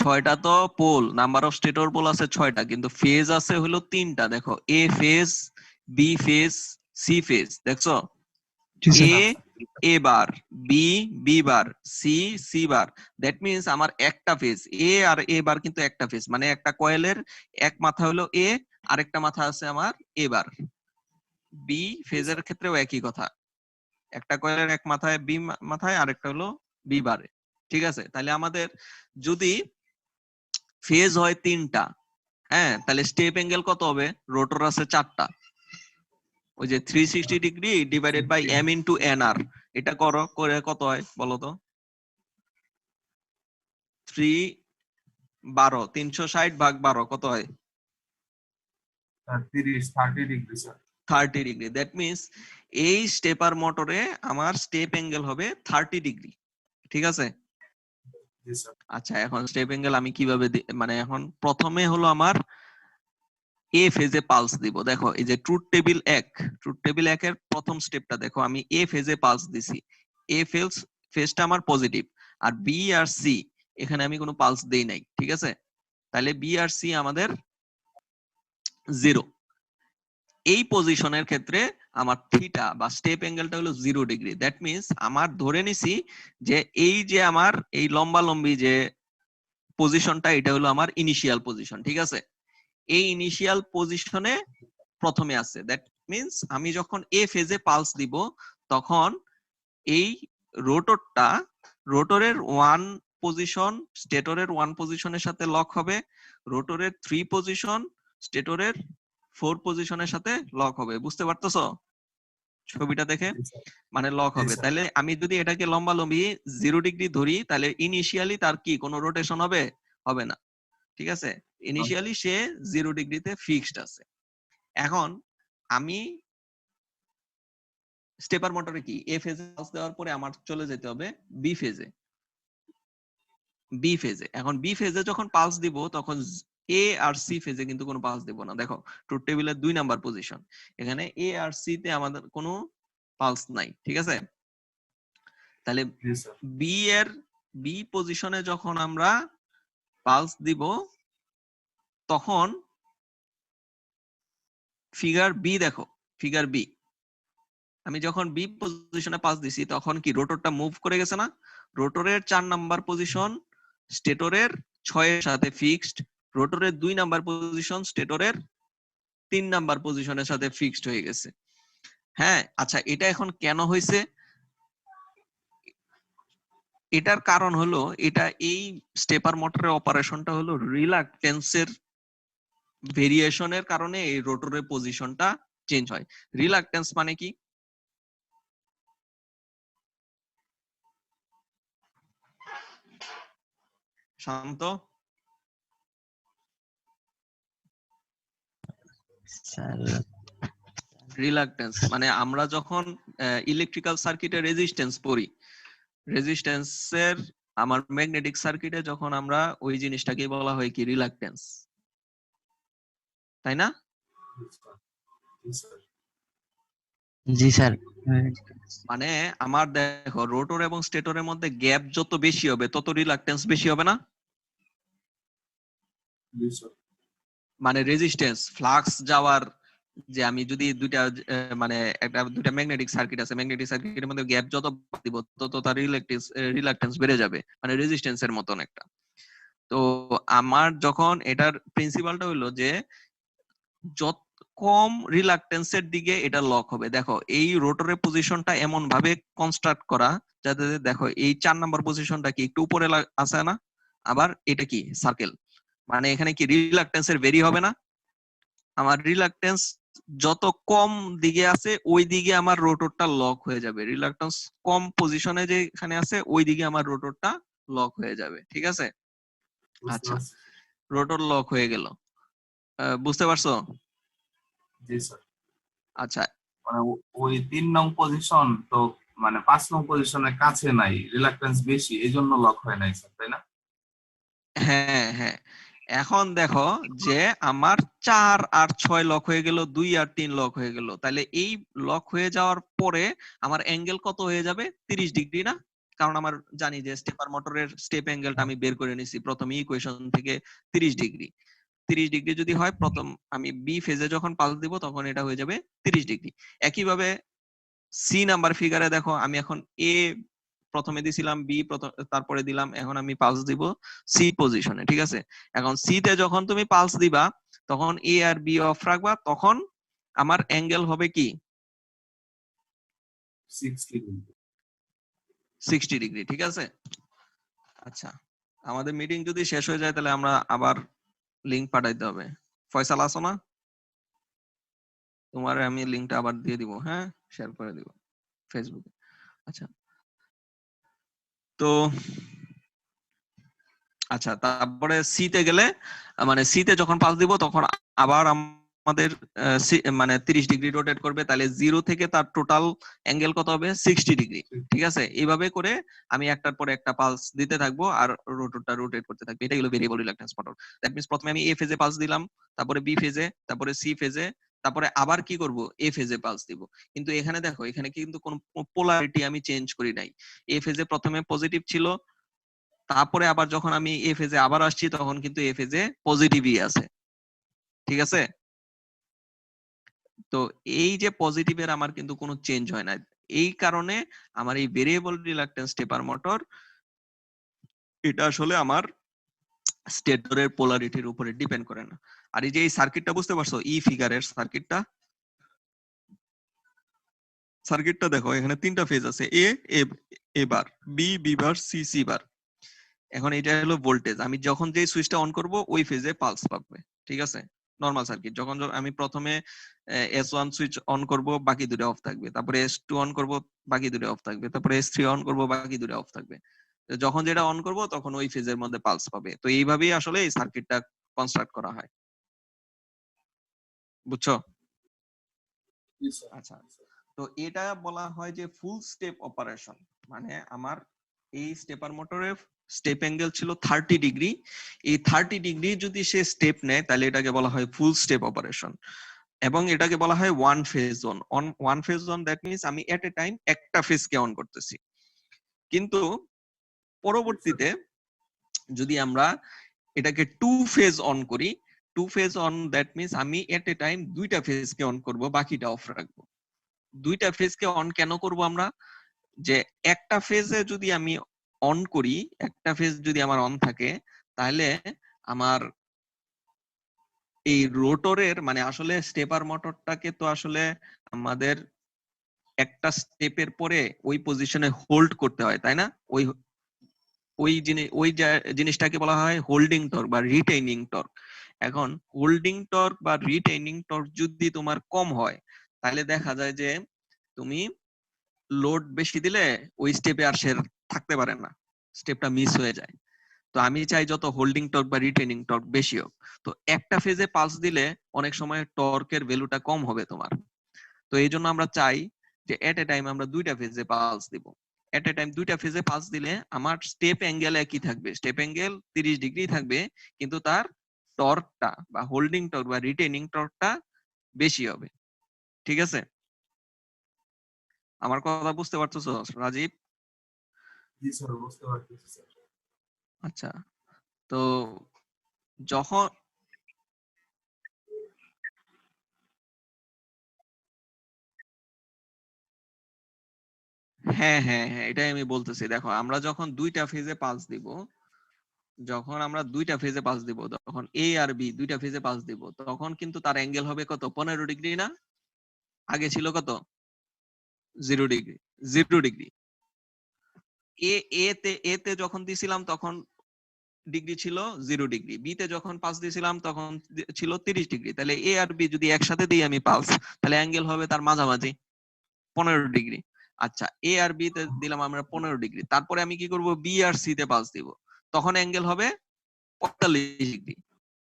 6টা তো pole, number of stator pole আছে 6টা, কিন্তু ফেজ আছে হলো 3টা। দেখো, A phase, B phase, C phase, দেখছো? জি sir. A A bar, B B bar, C C bar. That means আমার একটা ফেজ এ আর এ বার কিন্তু একটা ফেজ, মানে একটা কয়েলের এক মাথা হলো এ, আরেকটা মাথা আছে আমার এ বার। বি ফেজের ক্ষেত্রেও একই কথা, একটা কয়েলের এক মাথায় বি মাথায়, আরেকটা হলো বি বারে। ঠিক আছে, তাহলে আমাদের যদি ফেজ হয় 3টা, হ্যাঁ, তাহলে স্টেপ অ্যাঙ্গেল কত হবে? রোটর আছে 4টা, ওই যে 360 degree divided by M into N R, এটা করো, করে কত হয় বলো তো? 360 ভাগ 12 কত হয়? 30 degree sir. 30 degree. That means এই স্টেপার মোটরে আমার স্টেপ অ্যাঙ্গেল হবে 30 ডিগ্রি। ঠিক আছে? জি স্যার। আচ্ছা, এখন স্টেপ অ্যাঙ্গেল আমি কিভাবে মানে এখন প্রথমে হলো আমার এ ফেজে পালস দিব। দেখো এই যে ট্রুথ টেবিল 1 এর প্রথম স্টেপটা দেখো, আমি এ ফেজে পালস দিছি। এ ফেজটা আমার পজিটিভ, আর বি আর সি এখানে আমি কোনো পালস দেই নাই। ঠিক আছে? তাহলে বি আর সি আমাদের 0। এই পজিশনের ক্ষেত্রে আমার থিটা বা স্টেপ অ্যাঙ্গেলটা হলো 0 ডিগ্রি। দ্যাট মিন্স আমার ধরে নিছি যে এই যে আমার এই লম্বা লম্বি যে পজিশনটা, এটা হলো আমার ইনিশিয়াল পজিশন। ঠিক আছে? এই ইনিশিয়াল পজিশনে প্রথমে আছে। দ্যাট মিন্স আমি যখন এ ফেজে পালস দিব তখন এই রোটরের 1 পজিশন স্টেটরের 1 পজিশনের সাথে লক হবে, রোটরের 3 পজিশন স্টেটরের 4 পজিশনের সাথে লক হবে। বুঝতে পারতেছো ছবিটা দেখে? জি স্যার। মানে লক জি হবে। স্যার। তাহলে আমি যদি এটাকে লম্বা লম্বি 0 ডিগ্রি ধরি, তাহলে ইনিশিয়ালি তার কি কোনো রোটেশন হবে? হবে না। ঠিক আছে? ইনিশিয়ালি সে 0 ডিগ্রিতে ফিক্সড আছে। এখন আমি স্টেপার মোটরে কি এ ফেজে পালস দেওয়ার পরে আমার চলে যেতে হবে বি ফেজে। এখন বি ফেজে যখন পালস দিব তখন এ আর সি ফেজে কিন্তু কোনো পালস দিব না। দেখো ট্রুথ টেবিলের 2 নাম্বার পজিশন, এখানে এ আর সি তে আমাদের কোনো পালস নাই। ঠিক আছে? তাহলে জি স্যার। বি পজিশনে যখন আমরা পালস দিব তখন ফিগার বি দেখো, ফিগার বি আমি যখন বি পজিশনে পাস দিছি তখন কি রোটরটা মুভ করে গেছে না? রোটরের 4 নাম্বার পজিশন স্টেটরের 6 এর সাথে ফিক্সড, রোটরের 2 নাম্বার পজিশন স্টেটরের 3 নাম্বার পজিশনের সাথে ফিক্সড হয়ে গেছে। হ্যাঁ, আচ্ছা এটা এখন কেন হয়েছে? এটার কারণ হলো এটা এই স্টেপার মোটরের অপারেশনটা হলো রিলাকটেন্সের ভেরিয়েশনের কারণে এই রোটরের পজিশনটা চেঞ্জ হয়। রিলাকটেন্স মানে কি? শান্ত? স্যার রিলাকটেন্স মানে আমরা যখন ইলেকট্রিক্যাল সার্কিটে রেজিস্ট্যান্স পড়ি, রেজিস্ট্যান্সের আমার ম্যাগনেটিক সার্কিটে যখন আমরা ওই জিনিসটাকে বলা হয় কি রিলাকটেন্স, তাই না? জি স্যার। জি স্যার। মানে আমার দেখো রোটর এবং স্টেটরের মধ্যে গ্যাপ যত বেশি হবে তত রিলাকটেন্স বেশি হবে না? জি স্যার। মানে রেজিস্ট্যান্স ফ্লাক্স যাওয়ার, যে আমি যদি দুইটা মানে দুইটা ম্যাগনেটিক সার্কিট আছে, ম্যাগনেটিক সার্কিটের মধ্যে গ্যাপ যত দিব তত তার রিলাকটেন্স বেড়ে যাবে, মানে রেজিস্ট্যান্সের মতন একটা। তো আমার যখন এটার প্রিন্সিপালটা হলো যে যত কম রিলাকটেন্সের দিকে এটা লক হবে। দেখো এই রোটরের পজিশনটা এমন ভাবে কনস্ট্রাক্ট করা যাতে দেখো এই 4 নাম্বার পজিশনটা কি একটু উপরে আছে না, আবার এটা কি সার্কেল, মানে এখানে কি রিলাকটেন্সের ভেরি হবে না? আমার রিলাকটেন্স যত কম দিকে আছে ওই দিকে আমার রোটরটা লক হয়ে যাবে, রিলাকটেন্স কম পজিশনে যেখানে আছে ওই দিকে আমার রোটরটা লক হয়ে যাবে। ঠিক আছে? বুঝতে আচ্ছা, পারছি। রোটর লক হয়ে গেল। বুঝতে পারছো? জি স্যার। আচ্ছা, মানে ওই 3 নং পজিশন তো মানে 5 নং পজিশনের কাছে নাই, রিলাক্টেন্স বেশি, এই জন্য লক হয় নাই স্যার, তাই না? হ্যাঁ হ্যাঁ, এখন দেখো যে আমার 4 আর 6 লক হয়ে গেল, 2 আর 3 লক হয়ে গেল, তাহলে এই লক হয়ে যাওয়ার পরে আমার অ্যাঙ্গেল কত হয়ে যাবে? 30 ডিগ্রি না? কারণ আমার জানি যে স্টেপার মোটরের স্টেপ অ্যাঙ্গেলটা আমি বের করে নিছি প্রথম ইকুয়েশন থেকে 30 ডিগ্রি। 30 ডিগ্রি যদি হয়, প্রথম আমি বি ফেজে যখন পালস দিব তখন এটা হয়ে যাবে 30 ডিগ্রি। একইভাবে সি নাম্বার ফিগারে দেখো আমি এখন এ প্রথমে দিছিলাম, বি তারপরে দিলাম, এখন আমি পালস দিব সি পজিশনে। ঠিক আছে? এখন সি তে যখন তুমি পালস দিবা তখন এ আর বি অফ রাখবা, তখন আমার অ্যাঙ্গেল হবে কি 60 ডিগ্রি। 60 ডিগ্রি। ঠিক আছে? আচ্ছা, আমাদের মিটিং যদি শেষ হয়ে যায় তাহলে আমরা আবার লিংক পাঠাইতে হবে। ফয়সাল আছো না? তোমার আমি লিংকটা আবার দিয়ে দিব, হ্যাঁ, শেয়ার করে দিব ফেসবুকে। আচ্ছা, তো আচ্ছা, তারপরে সি তে গেলে মানে সি তে যখন পালস দিব তখন আবার আমাদের মানে 30 ডিগ্রি রোটেট করবে, তাহলে 0 থেকে তার টোটাল অ্যাঙ্গেল কত হবে 60 ডিগ্রি। ঠিক আছে, এইভাবে করে আমি একটার পরে একটা পালস দিতে থাকবো আর রোটরটা রোটেট করতে থাকবে। এটাই হলো variable reluctance motor. That means প্রথমে আমি এ ফেজে পালস দিলাম, তারপরে বি ফেজে, তারপরে সি ফেজে, তারপরে আবার কি করব এ ফেজে পালস দিব। কিন্তু এখানে দেখো, এখানে কিন্তু কোনো পোলারিটি আমি চেঞ্জ করি নাই। এ ফেজে প্রথমে পজিটিভ ছিল, তারপরে আবার যখন আমি এ ফেজে আবার আসছি তখন কিন্তু এ ফেজে পজিটিভই আছে। ঠিক আছে, তো এই যে পজিটিভের আমার কিন্তু কোনো চেঞ্জ হয় না। এই কারণে আমার এই ভেরিয়েবল রিলাকটেন্স স্টেপার মোটর, এটা আসলে আমার স্টেটরের পোলারিটির উপরে ডিপেন্ড করে না। আর এই যে এই সার্কিটটা বুঝতে পারছো, ই ফিগারের সার্কিটটা দেখো, এখানে তিনটা ফেজ আছে, এ A bar, B bar, C বার। এখন এটা হলো ভোল্টেজ, আমি যখন যে সুইচটা অন করব ওই ফেজে পালস পাবে। ঠিক আছে, নরমাল সার্কিট। যখন আমি প্রথমে S1 সুইচ অন করব, বাকি দুটো অফ থাকবে, তারপরে S2 অন করব, বাকি দুটো অফ থাকবে, তারপরে S3 অন করব, বাকি দুটো অফ থাকবে। যখন যেটা অন করব তখন ওই ফেজের মধ্যে পালস পাবে। তো এইভাবেই আসলে এই সার্কিটটা কনস্ট্রাক্ট করা হয়। বুঝছো? আচ্ছা, তো এটা বলা হয় যে ফুল স্টেপ অপারেশন। মানে আমার এই স্টেপার মোটরের স্টেপ অ্যাঙ্গেল ছিল 30 ডিগ্রি। এই 30 ডিগ্রি যদি সে স্টেপ নেয় তাহলে এটাকে বলা হয় ফুল স্টেপ অপারেশন। এবং এটাকে বলা হয় one phase zone. One phase zone, that means আমি এট এ টাইম একটা ফেজকে অন করতেছি। কিন্তু পরবর্তীতে যদি আমরা এটাকে টু ফেজ অন করি, two phase on, that means আমি এট এ টাইম দুইটা ফেজকে অন করব, বাকিটা অফ রাখবো। দুইটা ফেজকে অন কেন করব আমরা? যে একটা ফেজে যদি আমি অন করি, একটা ফেজ যদি আমার অন থাকে, তাহলে আমার এই রোটরের মানে আসলে স্টেপার মোটরটাকে তো আসলে আমাদের একটা স্টেপের পরে ওই পজিশনে হোল্ড করতে হয়, তাই না? ওই ওই জিনিসটাকে বলা হয় হোল্ডিং টর্ক বা রিটেইনিং টর্ক। এখন হোল্ডিং টর্ক বা রিটেইনিং টর্ক যদি তোমার কম হয়, তাহলে দেখা যায় যে তুমি লোড বেশি দিলে ওই স্টেপে আর সে থাকতে পারে না, স্টেপটা মিস হয়ে যায়। তো আমি চাই যত হোল্ডিং টর্ক বা রিটেইনিং টর্ক বেশি হোক। তো একটা ফেজে পালস দিলে অনেক সময় টর্কের ভ্যালুটা কম হবে তোমার। তো এই জন্য আমরা চাই যে এট এ টাইম আমরা দুইটা ফেজে পালস দিব। এট এ টাইম দুইটা ফেজে পালস দিলে আমার স্টেপ অ্যাঙ্গেল একই থাকবে, স্টেপ অ্যাঙ্গেল 30 ডিগ্রি থাকবে, কিন্তু তার টর্কটা বা হোল্ডিং টর্ক বা রিটেইনিং টর্কটা বেশি হবে। ঠিক আছে, আমার কথা বুঝতে পারতেছো রাজীব? জি স্যার, বুঝতে পারতেছি স্যার। আচ্ছা, তো যখন হ্যাঁ হ্যাঁ হ্যাঁ, এটাই আমি বলতেছি। দেখো, আমরা যখন দুইটা ফেজে পালস দিব, তখন এ আর বি দুইটা ফেজে পালস দিব, তখন কিন্তু তার অ্যাঙ্গেল হবে কত, 15 ডিগ্রি না? আগে ছিল কত? 0 ডিগ্রি। 0 ডিগ্রি। এ তে যখন দিছিলাম তখন ডিগ্রি ছিল 0 ডিগ্রি, বি তে যখন পালস দিছিলাম তখন ছিল 30 ডিগ্রি। তাহলে এ আর বি যদি একসাথে দিই আমি পালস, তাহলে অ্যাঙ্গেল হবে তার মাঝামাঝি 15 ডিগ্রি। আচ্ছা, এ আর বি তে দিলাম আমরা 15 ডিগ্রি, তারপরে আমি কি করব, বি আর সি তে পালস দিব, তখন অ্যাঙ্গেল হবে 45 ডিগ্রি,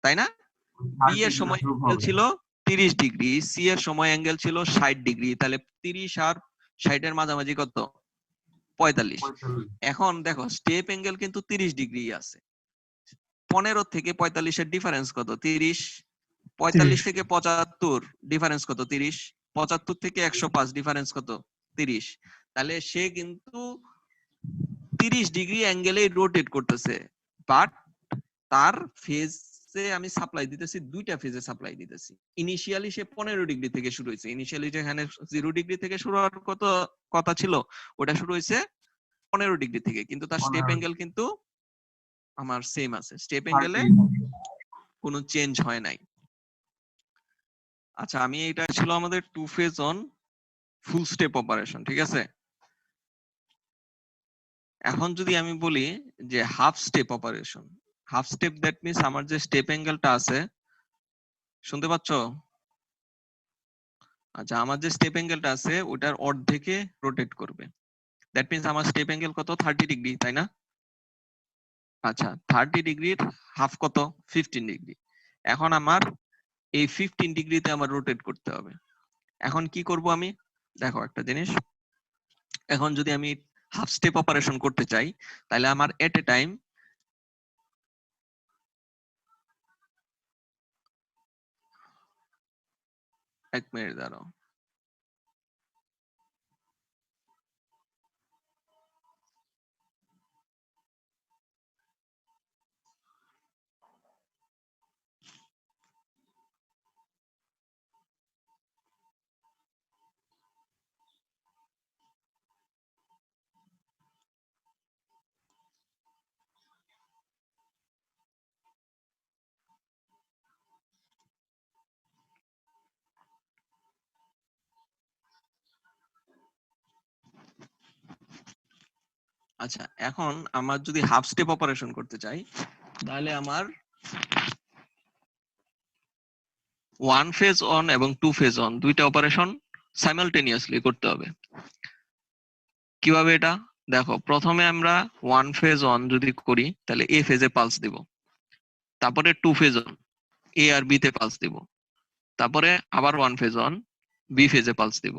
তাই না? বি এর সময় অ্যাঙ্গেল ছিল 30 ডিগ্রি, সি এর সময় অ্যাঙ্গেল ছিল 60 ডিগ্রি, তাহলে 30 আর 60 এর মাঝামাঝি কত, 45। এখন দেখো, স্টেপ অ্যাঙ্গেল কিন্তু 30 ডিগ্রি আছে, 15 থেকে 45 এর ডিফারেন্স কত, 30। 45 থেকে 75 ডিফারেন্স কত, 30। 75 থেকে 105 ডিফারেন্স কত, 30। তাহলে সে কিন্তু 30 ডিগ্রি অ্যাঙ্গেলে রোটেট করতেছে, বাট তার ফেজে আমি সাপ্লাই দিতেছি, দুইটা ফেজে সাপ্লাই দিতেছি। ইনিশিয়ালি সে 15 ডিগ্রি থেকে শুরু হয়েছে, ইনিশিয়ালি যেখানে 0 ডিগ্রি থেকে শুরু হওয়ার কথা ছিল, ওটা শুরু হয়েছে 15 ডিগ্রি থেকে, কিন্তু তার স্টেপ অ্যাঙ্গেল কিন্তু আমার সেম আছে, স্টেপ অ্যাঙ্গেলে কোনো চেঞ্জ হয় নাই। আচ্ছা, আমি এটা ছিল আমাদের two phase on full step operation. ঠিক আছে, এখন যদি আমি বলি যে half step operation, half step, that means আমার যে স্টেপ অ্যাঙ্গেলটা আছে, শুনতে পাচ্ছ? আচ্ছা, আমার যে স্টেপ অ্যাঙ্গেলটা আছে ওটার অর্ধেকে রোটেট করবে। দ্যাট মিন্স আমার স্টেপ অ্যাঙ্গেল কত, 30 ডিগ্রি, তাই না? আচ্ছা 30 ডিগ্রির হাফ কত 15 ডিগ্রি। এখন আমার এই 15 ডিগ্রিতে আমার রোটেট করতে হবে। এখন কি করব আমি, দেখো একটা জিনিস, এখন যদি আমি হাফ স্টেপ অপারেশন করতে চাই তাহলে আমার এট এ টাইম এক মিনিট দাঁড়াও, আচ্ছা এখন আমার যদি হাফ স্টেপ অপারেশন করতে চাই তাহলে আমার ওয়ান ফেজ অন এবং টু ফেজ অন দুইটা অপারেশন সাইমালটেনিয়াসলি করতে হবে। কিভাবে এটা দেখো, প্রথমে আমরা ওয়ান ফেজ অন যদি করি তাহলে এ ফেজে পালস দিব, তারপরে টু ফেজ অন এ আর বি তে পালস দিব, তারপরে আবার ওয়ান ফেজ অন বি ফেজে পালস দিব,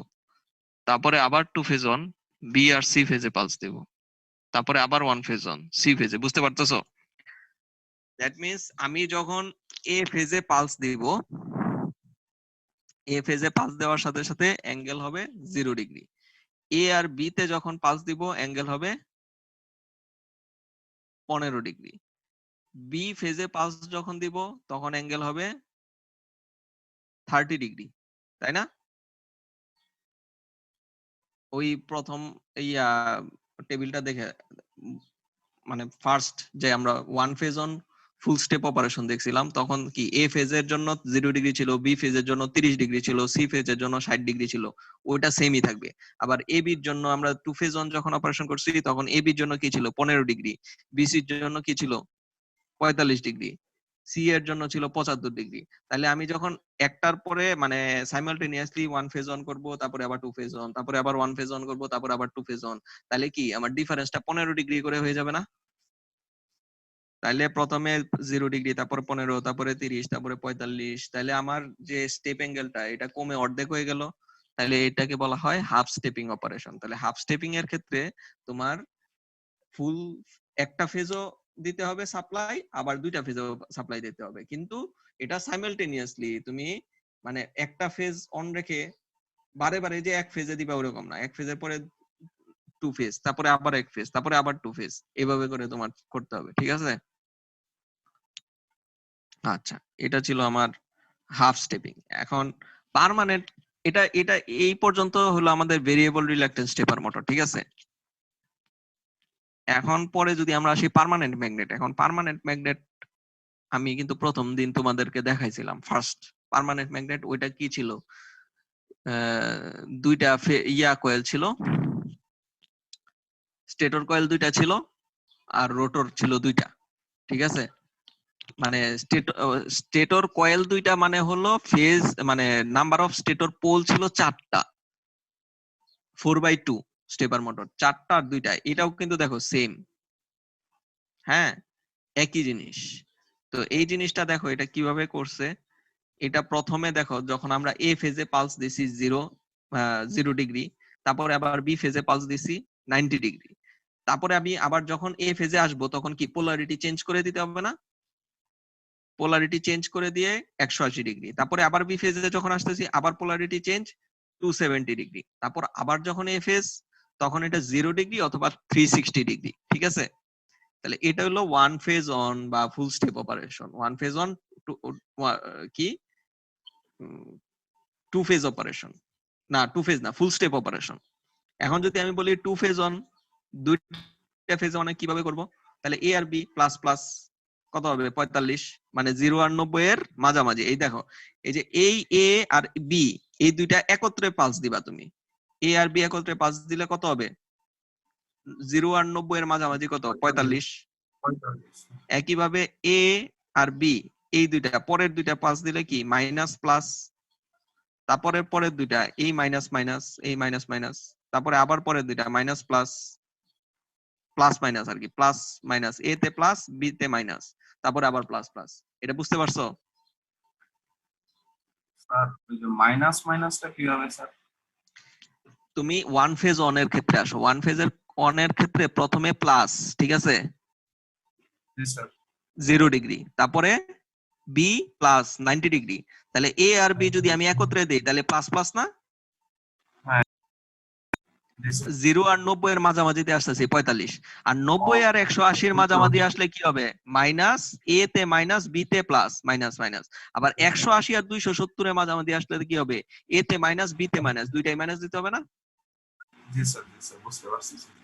তারপরে আবার টু ফেজ অন বি আর সি ফেজে পালস দিব, তারপরে আবার ওয়ান ফেজ অন সি ফেজে। বুঝতে পারতেছো? দ্যাট মিন্স আমি যখন এ ফেজে পালস দিব, এ ফেজে পালস দেওয়ার সাথে সাথে অ্যাঙ্গেল হবে 0 ডিগ্রি। এ আর বি তে যখন পালস দিব অ্যাঙ্গেল হবে 15 ডিগ্রি। বি ফেজে পালস যখন দিব তখন অ্যাঙ্গেল হবে 30 ডিগ্রি, তাই না? ওই প্রথম এই টেবিলটা দেখে মানে ফার্স্ট যে আমরা one phase on full step operation দেখছিলাম তখন কি এ ফেজের জন্য 0 ডিগ্রি ছিল, বি ফেজের জন্য 30 ডিগ্রি ছিল, সি ফেজের জন্য 60 ডিগ্রি ছিল, ওইটা সেমই থাকবে। আবার এ বির জন্য আমরা টু ফেজ অন যখন অপারেশন করছি তখন এ বির জন্য কি ছিল 15 ডিগ্রি, বি সির জন্য কি ছিল 45 ডিগ্রি, সি এর জন্য ছিল 75 ডিগ্রি। তাহলে আমি যখন একটার পরে মানে সাইমালটেনিয়াসলি ওয়ান ফেজ অন করব, তারপরে আবার টু ফেজ অন, তারপরে আবার ওয়ান ফেজ অন করব, তারপরে আবার টু ফেজ অন, তাহলে কি আমার ডিফারেন্সটা 15 ডিগ্রি করে হয়ে যাবে না? তাহলে প্রথমে 0 ডিগ্রি, তারপর 15, তারপরে 30, তারপরে 45, তাহলে আমার যে স্টেপ অ্যাঙ্গেলটা এটা কমে অর্ধেক হয়ে গেল। তাহলে এটাকে বলা হয় হাফ স্টেপিং অপারেশন। তাহলে হাফ স্টেপিং এর ক্ষেত্রে তোমার ফুল একটা ফেজও দিতে হবে সাপ্লাই, আবার দুইটা ফেজও সাপ্লাই দিতে হবে, কিন্তু এটা সাইমালটেনিয়াসলি তুমি মানে একটা ফেজ অন রেখে বারে বারে যে এক ফেজে দিবা ওরকম না, এক ফেজের পরে টু ফেজ, তারপরে আবার এক ফেজ, তারপরে আবার টু ফেজ, এভাবে করে তোমার করতে হবে। ঠিক আছে? আচ্ছা এটা ছিল আমার হাফ স্টেপিং। এখন পার্মানেন্ট, এটা এটা এই পর্যন্ত হলো আমাদের ভেরিয়েবল রিল্যাকটেন্স স্টেপার মোটর। ঠিক আছে, এখন পরে যদি আমরা আসি পার্মানেন্ট ম্যাগনেট। এখন পার্মানেন্ট ম্যাগনেট আমি কিন্তু প্রথম দিন তোমাদেরকে দেখাইছিলাম ফার্স্ট পার্মানেন্ট ম্যাগনেট। ওইটা কি ছিল, দুইটা কয়েল ছিল, স্টেটর কয়েল দুইটা ছিল আর রোটর ছিল দুইটা। ঠিক আছে, মানে স্টেটর কয়েল দুইটা মানে হলো ফেজ, মানে নাম্বার অফ স্টেটর পোল ছিল 4টা, 4/2 স্টেপার মোটর 4টা আর দুইটা, এটাও কিন্তু দেখো সেম, হ্যাঁ একই জিনিস। তো এই জিনিসটা দেখো এটা কিভাবে করছে। এটা প্রথমে দেখো যখন আমরা এ ফেজে পালস দিছি 0 ডিগ্রি, তারপরে আবার বি ফেজে পালস দিছি 90 ডিগ্রি, তারপরে আমি আবার যখন এ ফেজে আসবো তখন কি পোলারিটি চেঞ্জ করে দিতে হবে না? পোলারিটি চেঞ্জ করে দিয়ে 180 ডিগ্রি, তারপরে আবার বি ফেজে যখন আসতেছি আবার পোলারিটি চেঞ্জ 270 ডিগ্রি, তারপর আবার যখন এ ফেজ তখন এটা 0 ডিগ্রি অথবা 360 ডিগ্রি। ঠিক আছে, তাহলে এটা হলো ওয়ান ফেজ অন বা ফুল step operation. One phase on কি টু ফেজ অপারেশন, না টু ফেজ না, ফুল স্টেপ অপারেশন। এখন যদি আমি বলি টু ফেজ অন, দুইটা ফেজ অনে কিভাবে করব, তাহলে এ আর বি প্লাস প্লাস কত হবে 45, মানে 0 আর 90 এর মাঝামাঝি। এই দেখো এই যে এই এ আর বি এই দুইটা একত্রে পালস দিবা তুমি, এ আর বি একত্রে পালস দিলে কত হবে 0 আর 90 এর মাঝামাঝি কত 45। একইভাবে এ আর বি এই দুইটা পরের দুইটা পালস দিলে কি মাইনাস প্লাস, তারপরে পরের দুইটা এই মাইনাস মাইনাস এই মাইনাস মাইনাস, তারপরে আবার পরের দুইটা মাইনাস প্লাস প্লাস মাইনাস আর কি, প্লাস মাইনাস, এ তে প্লাস বি তে মাইনাস, তারপরে আবার প্লাস প্লাস। এটা বুঝতে পারছো? স্যার ওই যে মাইনাস মাইনাসটা কিভাবে স্যার? তুমি ওয়ান ফেজ অন এর ক্ষেত্রে আসো, ওয়ান ফেজের অন এর ক্ষেত্রে প্রথমে প্লাস, ঠিক আছে, জি স্যার। 0 ডিগ্রি, তারপরে বি প্লাস 90 ডিগ্রি, তাহলে এ আর বি যদি আমি একত্রে দেই তাহলে প্লাস প্লাস না? জি স্যার। 0 আর 90 এর মাঝামাঝিতে আসতেছে 45, আর 90 আর 180 এর মাঝামাঝি আসলে কি হবে? মাইনাস, এ তে মাইনাস, বি তে প্লাস, মাইনাস মাইনাস। আবার 180 আর 270 এর মাঝামাঝি আসলে কি হবে? এ তে মাইনাস, বি তে মাইনাস, দুইটাই মাইনাস দিতে হবে না? জি স্যার, জি স্যার, বুঝতে পারছি স্যার।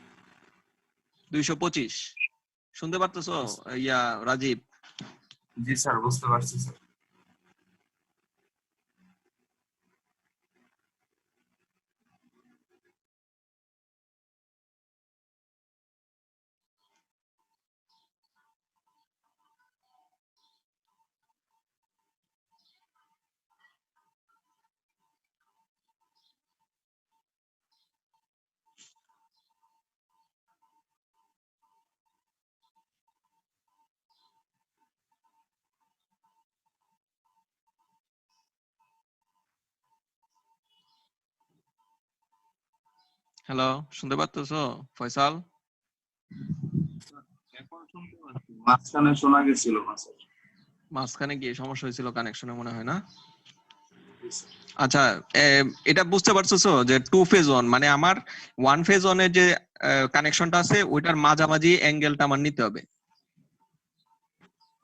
225 শুনতে পারতেছো ইয়া রাজীব? জি স্যার, বুঝতে পারছি স্যার। হ্যালো, শুনতে পারতেছো ফয়সাল? এখন শুনতে পাচ্ছি, মাঝখানে শোনা গেছিল না স্যার। মাঝখানে গিয়ে সমস্যা হয়েছিল কানেকশনে মনে হয় না? জি স্যার। আচ্ছা, এটা বুঝতে পারতেছো যে টু ফেজ ওয়ান মানে আমার ওয়ান ফেজ ওয়ানের যে কানেকশনটা আছে ওইটার মাঝামাঝি অ্যাঙ্গেলটা আমার নিতে হবে।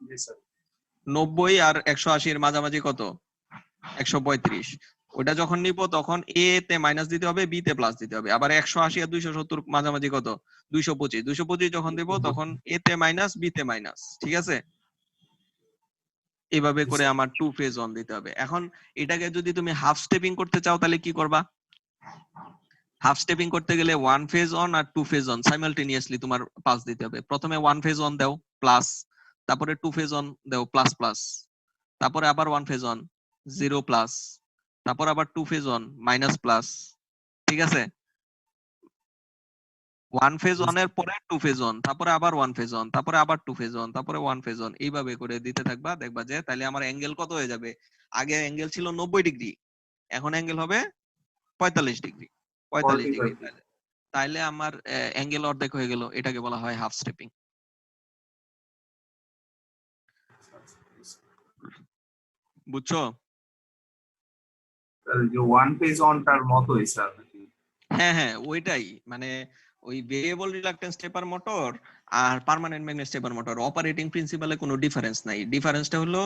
জি স্যার। 90 আর 180 এর মাঝামাঝি কত? 135। ওটা যখন নিব তখন এ তে মাইনাস দিতে হবে, বি তে প্লাস দিতে হবে। আবার 180 আর 270 মাঝামাঝি কত? 225। 225 যখন দেব তখন এ তে মাইনাস, বি তে মাইনাস, ঠিক আছে? এভাবে করে আমার টু ফেজ অন দিতে হবে। এখন এটাকে যদি তুমি হাফ স্টেপিং করতে চাও তাহলে কি করবা? হাফ স্টেপিং করতে গেলে ওয়ান ফেজ অন আর টু ফেজ অন সাইমালটেনিয়াসলি তোমার পাস দিতে হবে। প্রথমে ওয়ান ফেজ অন দাও প্লাস, তারপরে টু ফেজ অন দাও প্লাস প্লাস, তারপরে আবার ওয়ান ফেজ অন 0 প্লাস, তারপর আবার two phase on minus plus, ঠিক আছে? ওয়ান ফেজ অন এর পরে টু ফেজ অন, তারপরে আবার ওয়ান ফেজ অন, তারপরে আবার টু ফেজ অন, তারপরে ওয়ান ফেজ অন, এইভাবে করে দিতে থাকবা। দেখবা যে তাহলে আমার অ্যাঙ্গেল কত হয়ে যাবে? আগে অ্যাঙ্গেল ছিল 90 ডিগ্রি, এখন অ্যাঙ্গেল হবে 45 ডিগ্রি। 45 ডিগ্রি তাইলে আমার অ্যাঙ্গেল অর্ধেক হয়ে গেল। এটাকে বলা হয় হাফ স্টেপিং। বুঝছো? স্যার যে ওয়ান পেজ অনটার মতোই স্যার নাকি? হ্যাঁ হ্যাঁ, ওইটাই মানে ওই ভেরিয়েবল রিলাক্টেন্স টেপার মোটর আর পার্মানেন্ট ম্যাগনেট টেপার মোটর অপারেটিং প্রিন্সিপালে কোনো ডিফারেন্স নাই। ডিফারেন্সটা হলো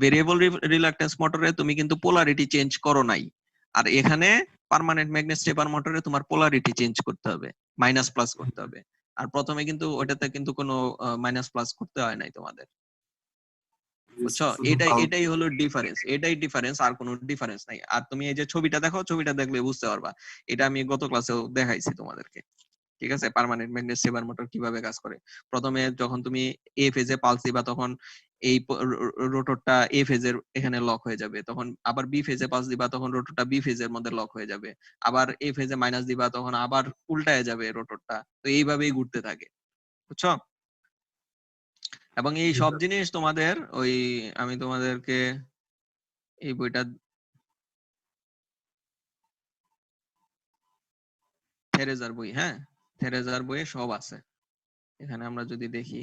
ভেরিয়েবল রিলাক্টেন্স মোটরে তুমি কিন্তু পোলারিটি চেঞ্জ করো নাই, আর এখানে পার্মানেন্ট ম্যাগনেট টেপার মোটরে তোমার পোলারিটি চেঞ্জ করতে হবে, মাইনাস প্লাস করতে হবে। আর প্রথমে কিন্তু ওটাতে কিন্তু কোনো মাইনাস প্লাস করতে হয় নাই তোমাদের, বুঝছো? এটাই হলো ডিফারেন্স, এটাই ডিফারেন্স, আর কোনো ডিফারেন্স নাই। আর তুমি এই যে ছবিটা দেখো, ছবিটা দেখলে বুঝতে পারবা। এটা আমি গত ক্লাসেও দেখাইছি তোমাদেরকে, ঠিক আছে? পার্মানেন্ট ম্যাগনেট সেভার মোটর কিভাবে কাজ করে। প্রথমে যখন তুমি এ ফেজে পালস দিবা তখন এই রোটরটা এ ফেজের এখানে লক হয়ে যাবে, তখন আবার বি ফেজে পালস দিবা তখন রোটরটা বি ফেজের মধ্যে লক হয়ে যাবে, আবার এ ফেজে মাইনাস দিবা তখন আবার উল্টায় যাবে রোটরটা। তো এইভাবেই ঘুরতে থাকে, বুঝছো? এবং এই সব জিনিস তোমাদের ওই আমি তোমাদেরকে এই বইটা থেরেজার বই, হ্যাঁ থেরেজার বইয়ে সব আছে। এখানে আমরা যদি দেখি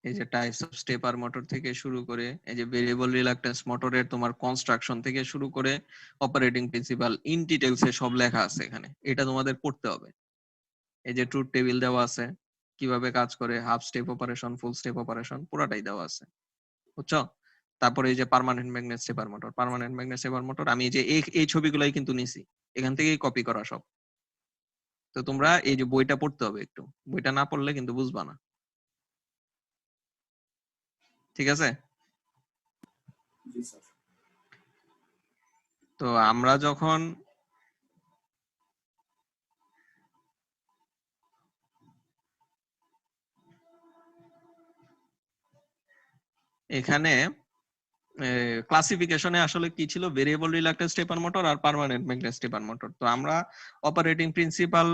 এই যে টাইপস অফ স্টেপার মোটর থেকে শুরু করে এই যে ভেরিয়েবল রিলাক্টেন্স মোটরের তোমার কনস্ট্রাকশন থেকে শুরু করে অপারেটিং প্রিন্সিপাল ইন ডিটেইলস এ সব লেখা আছে এখানে। এটা তোমাদের পড়তে হবে। এই যে ট্রুথ টেবিল দেওয়া আছে, কিভাবে কাজ করে, হাফ স্টেপ অপারেশন, ফুল স্টেপ অপারেশন পুরাটাই দেওয়া আছে, বুঝছো? তারপরে এই যে পার্মানেন্ট ম্যাগনেট সেপার মোটর, পার্মানেন্ট ম্যাগনেট সেপার মোটর আমি যে এই ছবিগুলাই কিন্তু নিছি, এখান থেকেই কপি করা সব। তো তোমরা এই যে বইটা পড়তে হবে একটু, বইটা না পড়লে কিন্তু বুঝবা না, ঠিক আছে? জি স্যার। তো আমরা যখন এখানে ক্লাসিফিকেশনে আসলে কি ছিল, ভেরিয়েবল রিলাক্টেন্স টেপার মোটর আর পার্মানেন্ট ম্যাগনেট টেপার মোটর। তো আমরা অপারেটিং প্রিন্সিপাল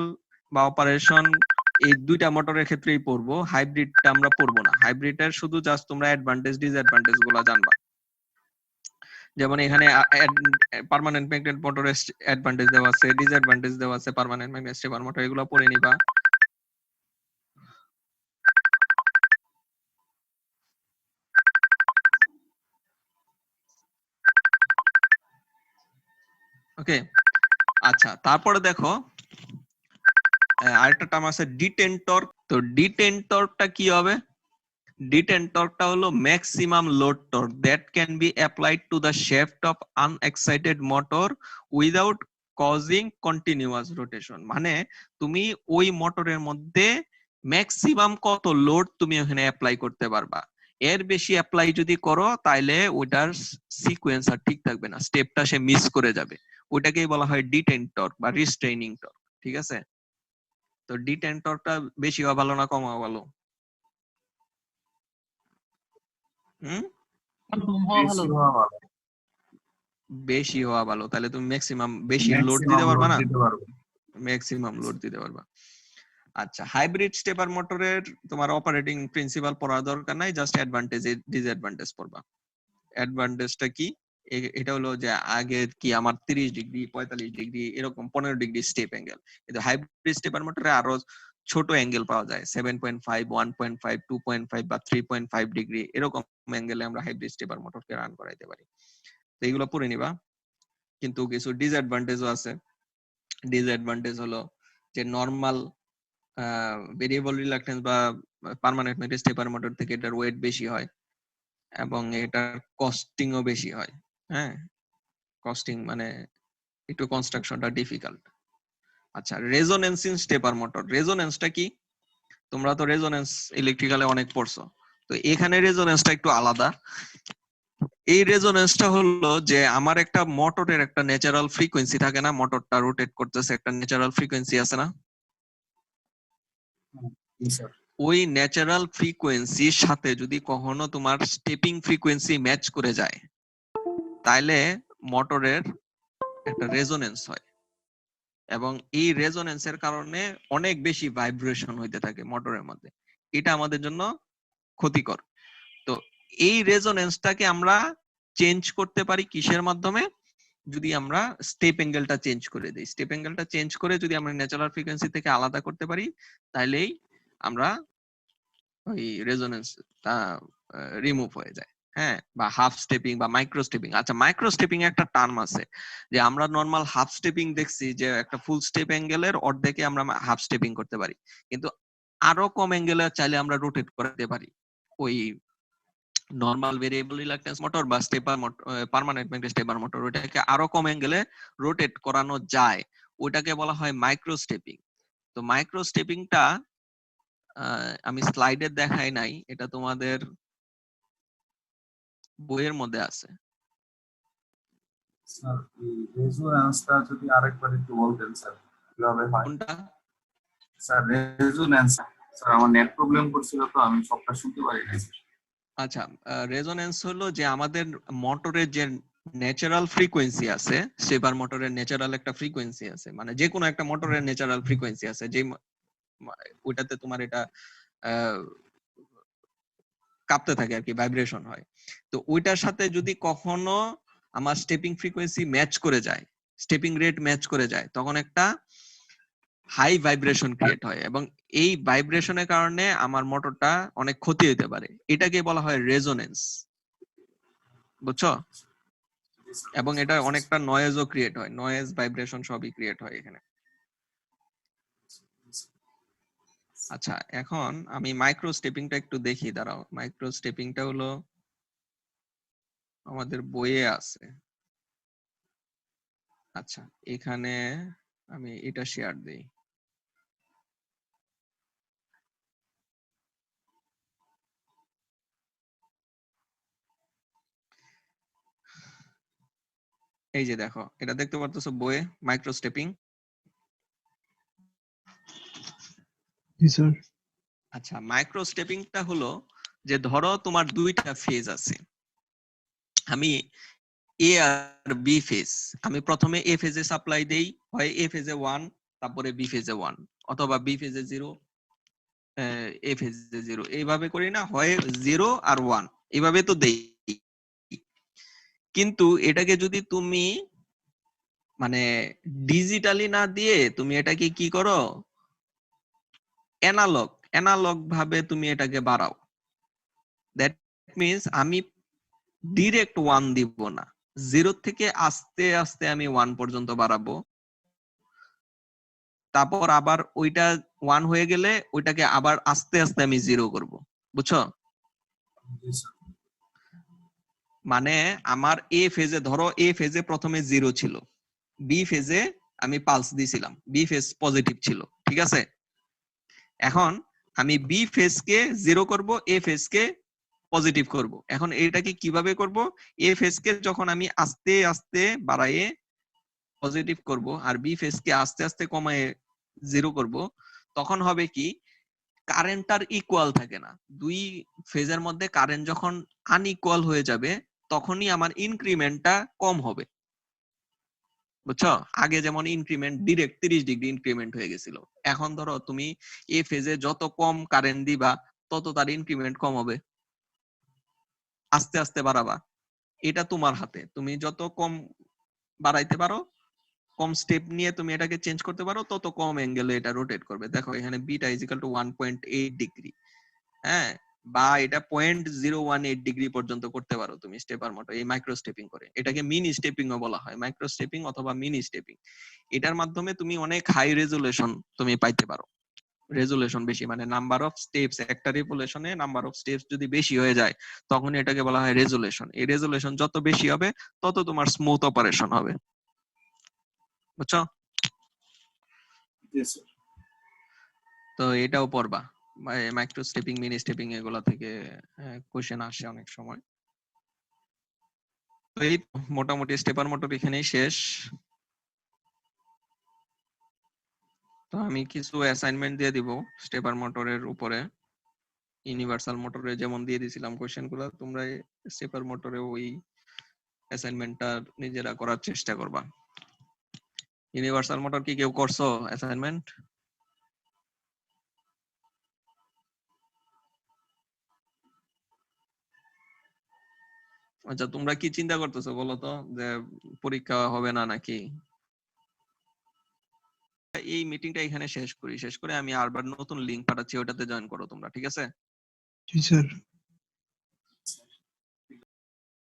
বা অপারেশন এই দুইটা মোটরের ক্ষেত্রেই পড়বো, হাইব্রিডটা আমরা পড়বো না। হাইব্রিডের শুধু জাস্ট তোমরা অ্যাডভান্টেজ ডিসঅ্যাডভান্টেজ গুলা জানবা। যেমন এখানে পার্মানেন্ট ম্যাগনেট মোটরের অ্যাডভান্টেজ দেওয়া আছে, ডিসঅ্যাডভান্টেজ দেওয়া আছে, পার্মানেন্ট ম্যাগনেট স্টেপার মোটর, এগুলো পড়ে নিবা। ওকে, আচ্ছা তারপরে দেখো আরেকটা টার্ম আছে ডিটেন টর্ক। তো ডিটেন টর্কটা কি হবে? ডিটেন টর্কটা হলো maximum load torque that can be applied to the shaft of unexcited motor without causing continuous rotation. মানে তুমি ওই মোটরের মধ্যে ম্যাক্সিমাম কত লোড তুমি ওখানে অ্যাপ্লাই করতে পারবা। এর বেশি অ্যাপ্লাই যদি করো তাহলে ওটার সিকোয়েন্স আর ঠিক থাকবে না, স্টেপটা সে মিস করে যাবে। ওইটাকেই বলা হয় ডিটেন টর্ক বা রিস্ট্রেইনিং টর্ক। ঠিক আছে, তো ডিটেন টর্কটা বেশি হওয়া ভালো না কম হওয়া ভালো? কম হওয়া ভালো। বেশি হওয়া ভালো। বেশি হওয়া ভালো, তাহলে তুমি ম্যাক্সিমাম বেশি লোড Maximum দিতে পারবা load না, দিতে পারবো। ম্যাক্সিমাম লোড দিতে পারবা। আচ্ছা, হাইব্রিড স্টেপার মোটরের তোমার অপারেটিং প্রিন্সিপাল পড়ার দরকার নাই, জাস্ট অ্যাডভান্টেজ ডিসঅ্যাডভান্টেজ পড়বা। অ্যাডভান্টেজটা কি? এটা হলো যে আগে কি আমার 30 ডিগ্রি 45 ডিগ্রি এরকম 15 ডিগ্রি স্টেপ অ্যাঙ্গেল, কিন্তু হাইব্রিড স্টেপার মোটরে আরো ছোট অ্যাঙ্গেল পাওয়া যায়, 7.5 1.5 2.5 বা 3.5 ডিগ্রি এরকম অ্যাঙ্গেলে আমরা হাইব্রিড স্টেপার মোটরকে রান করাইতে পারি। তো এগুলো পড়ে নিবা। কিন্তু কিছু ডিসঅ্যাডভান্টেজও আছে। ডিসঅ্যাডভান্টেজ হলো যে নরমাল ভেরিয়েবল রিলাক্টেন্স বা পার্মানেন্ট ম্যাগনেট স্টেপার মোটর থেকে এটার ওয়েট বেশি হয় এবং এটার কস্টিংও বেশি হয়। হ্যাঁ, কস্টিং মানে একটু কনস্ট্রাকশনটা ডিফিকাল্ট। আচ্ছা, রেজোনেন্স ইন স্টেপার মোটর। রেজোনেন্সটা কি? তোমরা তো রেজোনেন্স ইলেকট্রিক্যালে অনেক পড়ছো, তো এখানে রেজোনেন্সটা একটু আলাদা। এই রেজোনেন্সটা হলো যে আমার একটা মোটরের একটা ন্যাচারাল ফ্রিকোয়েন্সি থাকে না, মোটরটা রোটেট করতেছে, একটা ন্যাচারাল ফ্রিকোয়েন্সি আছে না? ওই ন্যাচারাল ফ্রিকোয়েন্সির সাথে যদি কখনো তোমার স্টেপিং ফ্রিকোয়েন্সি ম্যাচ করে যায় তাহলে মোটরের একটা রেজোনেন্স হয়, এবং এই রেজোনেন্সের কারণে অনেক বেশি ভাইব্রেশন হইতে থাকে মোটরের মধ্যে। এটা আমাদের জন্য ক্ষতিকর। তো এই রেজোনেন্সটাকে আমরা চেঞ্জ করতে পারি কিসের মাধ্যমে? যদি আমরা স্টেপ অ্যাঙ্গেলটা চেঞ্জ করে দিই। স্টেপ অ্যাঙ্গেলটা চেঞ্জ করে যদি আমরা ন্যাচারাল ফ্রিকোয়েন্সি থেকে আলাদা করতে পারি তাহলেই আমরা ওই রেজোনেন্সটা রিমুভ হয়ে যায়। হ্যাঁ, বা হাফ স্টেপিং বা মাইক্রো স্টেপিং। আচ্ছা, মাইক্রো স্টেপিং একটা টার্ম আছে যে আমরা নরমাল হাফ স্টেপিং দেখছি যে একটা ফুল স্টেপ অ্যাঙ্গেলের অর্ধেকে আমরা হাফ স্টেপিং করতে পারি, কিন্তু আরো কম অ্যাঙ্গেলে চাইলে আমরা রোটেট করতে পারি ওই নরমাল ভেরিয়েবল রিলাক্টেন্স মোটর বা stepper motor, permanent magnet stepper motor, ওটাকে আরো কম অ্যাঙ্গেলে রোটেট করানো যায়। ওটাকে বলা হয় মাইক্রো স্টেপিং। তো মাইক্রো স্টেপিংটা আমি স্লাইডে দেখাই নাই, এটা তোমাদের বইয়ের মধ্যে আছে। স্যার এই রেজোন্যান্সটা যদি আরেকবার একটু বলতেন স্যার, কিভাবে হয়? কোনটা? স্যার রেজোন্যান্স, স্যার আমার নেট প্রবলেম করছিল তো আমি সবটা শুনতে পারি না। আচ্ছা, রেজোনেন্স হলো যে আমাদের মোটরের যে ন্যাচারাল ফ্রিকোয়েন্সি আছে, স্টেপার মোটরের ন্যাচারাল একটা ফ্রিকোয়েন্সি আছে, মানে যে কোনো একটা মোটরের ন্যাচারাল ফ্রিকোয়েন্সি আছে, যে ওইটাতে তোমার এটা কাঁপতে থাকে আর কি, ভাইব্রেশন হয়। তো ওইটার সাথে যদি কখনো আমার স্টেপিং ফ্রিকোয়েন্সি ম্যাচ করে যায়, স্টেপিং রেট ম্যাচ করে যায়, তখন একটা হাই ভাইব্রেশন ক্রিয়েট হয়, এবং এই ভাইব্রেশনের কারণে আমার মোটরটা অনেক ক্ষতি হতে পারে। এটাকে বলা হয় রেজোনেন্স, বুঝছো? এবং এটা অনেকটা নয়েজও ক্রিয়েট হয়, নয়েজ ভাইব্রেশন সবই ক্রিয়েট হয় এখানে। আচ্ছা, এখন আমি মাইক্রো স্টেপিংটা একটু দেখি, দাঁড়াও। মাইক্রো স্টেপিংটা হলো আমাদের বইয়ে আছে। আচ্ছা, এখানে আমি এটা শেয়ার দেই। এই যে দেখো, এটা দেখতে পারতেছো বইয়ে মাইক্রো স্টেপিং। জি স্যার। আচ্ছা, মাইক্রো স্টেপিংটা হলো যে ধরো তোমার দুইটা ফেজ আছে, আমি এ আর বি ফেজ, আমি প্রথমে এ ফেজে সাপ্লাই দেই, হয় এ ফেজে 1 তারপরে বি ফেজে 1, অথবা বি ফেজে 0 এ ফেজে 0, এইভাবে করি না, হয় 0 আর 1 এইভাবে তো দেই। কিন্তু এটাকে যদি তুমি মানে ডিজিটালি না দিয়ে তুমি এটাকে কি করো, অ্যানালগ ভাবে তুমি এটাকে বাড়াও। দ্যাট মিন্স আমি ডিরেক্ট 1 দিব না, 0 থেকে আস্তে আস্তে আমি 1 পর্যন্ত বাড়াবো, তারপর আবার ওইটা 1 হয়ে গেলে ওইটাকে আবার আস্তে আস্তে আমি 0 করব, বুঝছো? জি স্যার। মানে আমার এ ফেজে, ধরো এ ফেজে প্রথমে 0 ছিল, বি ফেজে আমি পালস দিছিলাম, বি ফেজ পজিটিভ ছিল, ঠিক আছে? এখন আমি বি ফেজকে 0 করব, এ ফেজকে পজিটিভ করব। এখন এটাকে কিভাবে করব, এ ফেজকে যখন আমি আস্তে আস্তে বাড়ায়ে পজিটিভ করব আর বি ফেজকে আস্তে আস্তে কমায়ে 0 করব, তখন হবে কি, কারেন্টটার ইকুয়াল থাকে না। দুই ফেজের মধ্যে কারেন্ট যখন আনইকুয়াল হয়ে যাবে তখনই আমার ইনক্রিমেন্টটা কম হবে, বুঝছো? আগে যেমন ইনক্রিমেন্ট ডিরেক্ট 30 ডিগ্রি ইনক্রিমেন্ট হয়ে গেছিল, এখন ধরো তুমি এ ফেজে যত কম কারেন্ট দিবা তত তার ইনক্রিমেন্ট কম হবে, আস্তে আস্তে বাড়াবা। এটা তোমার হাতে, তুমি যত কম বাড়াইতে পারো, কম স্টেপ নিয়ে তুমি এটাকে চেঞ্জ করতে পারো, তত কম অ্যাঙ্গেলে এটা রোটেট করবে। দেখো এখানে beta is equal two 1.8 degree, হ্যাঁ, বা এটা 0.018 ডিগ্রি পর্যন্ত করতে পারো তুমি স্টেপার মোটর এই মাইক্রো স্টেপিং করে। এটাকে মিনি স্টেপিং ও বলা হয়, মাইক্রো স্টেপিং অথবা মিনি স্টেপিং। এটার মাধ্যমে তুমি অনেক হাই রেজুলেশন তুমি পাইতে পারো। রেজুলেশন বেশি মানে নাম্বার অফ স্টেপস, একটা রেভলিউশনে নাম্বার অফ স্টেপস যদি বেশি হয়ে যায় তখন এটাকে বলা হয় রেজুলেশন। এই রেজুলেশন যত বেশি হবে তত তোমার স্মুথ অপারেশন হবে, বুঝছো? জি স্যার। তো এটাও পড়বা, মাইক্রো স্টেপিং, মিনি স্টেপিং এগুলা থেকে কোশ্চেন আসে অনেক সময়। তো এই মোটামুটি স্টেপার মোটর এখানেই শেষ। তো আমি কিছু অ্যাসাইনমেন্ট দিয়ে দিব স্টেপার মোটরের উপরে, ইউনিভার্সাল মোটরে যেমন দিয়ে দিয়েছিলাম কোশ্চেন গুলো, তোমরা স্টেপার মোটরে ওই অ্যাসাইনমেন্টটা নিজেরা করার চেষ্টা করবা। ইউনিভার্সাল মোটর কি কেউ করছো অ্যাসাইনমেন্ট? আচ্ছা, তোমরা কি চিন্তা করতেছো বলো তো, যে পরীক্ষা হবে না নাকি? এই মিটিংটা এখানে শেষ করি, শেষ করে আমি আবার নতুন লিংক পাঠাচ্ছি, ওটাতে জয়েন করো তোমরা, ঠিক আছে? জি স্যার।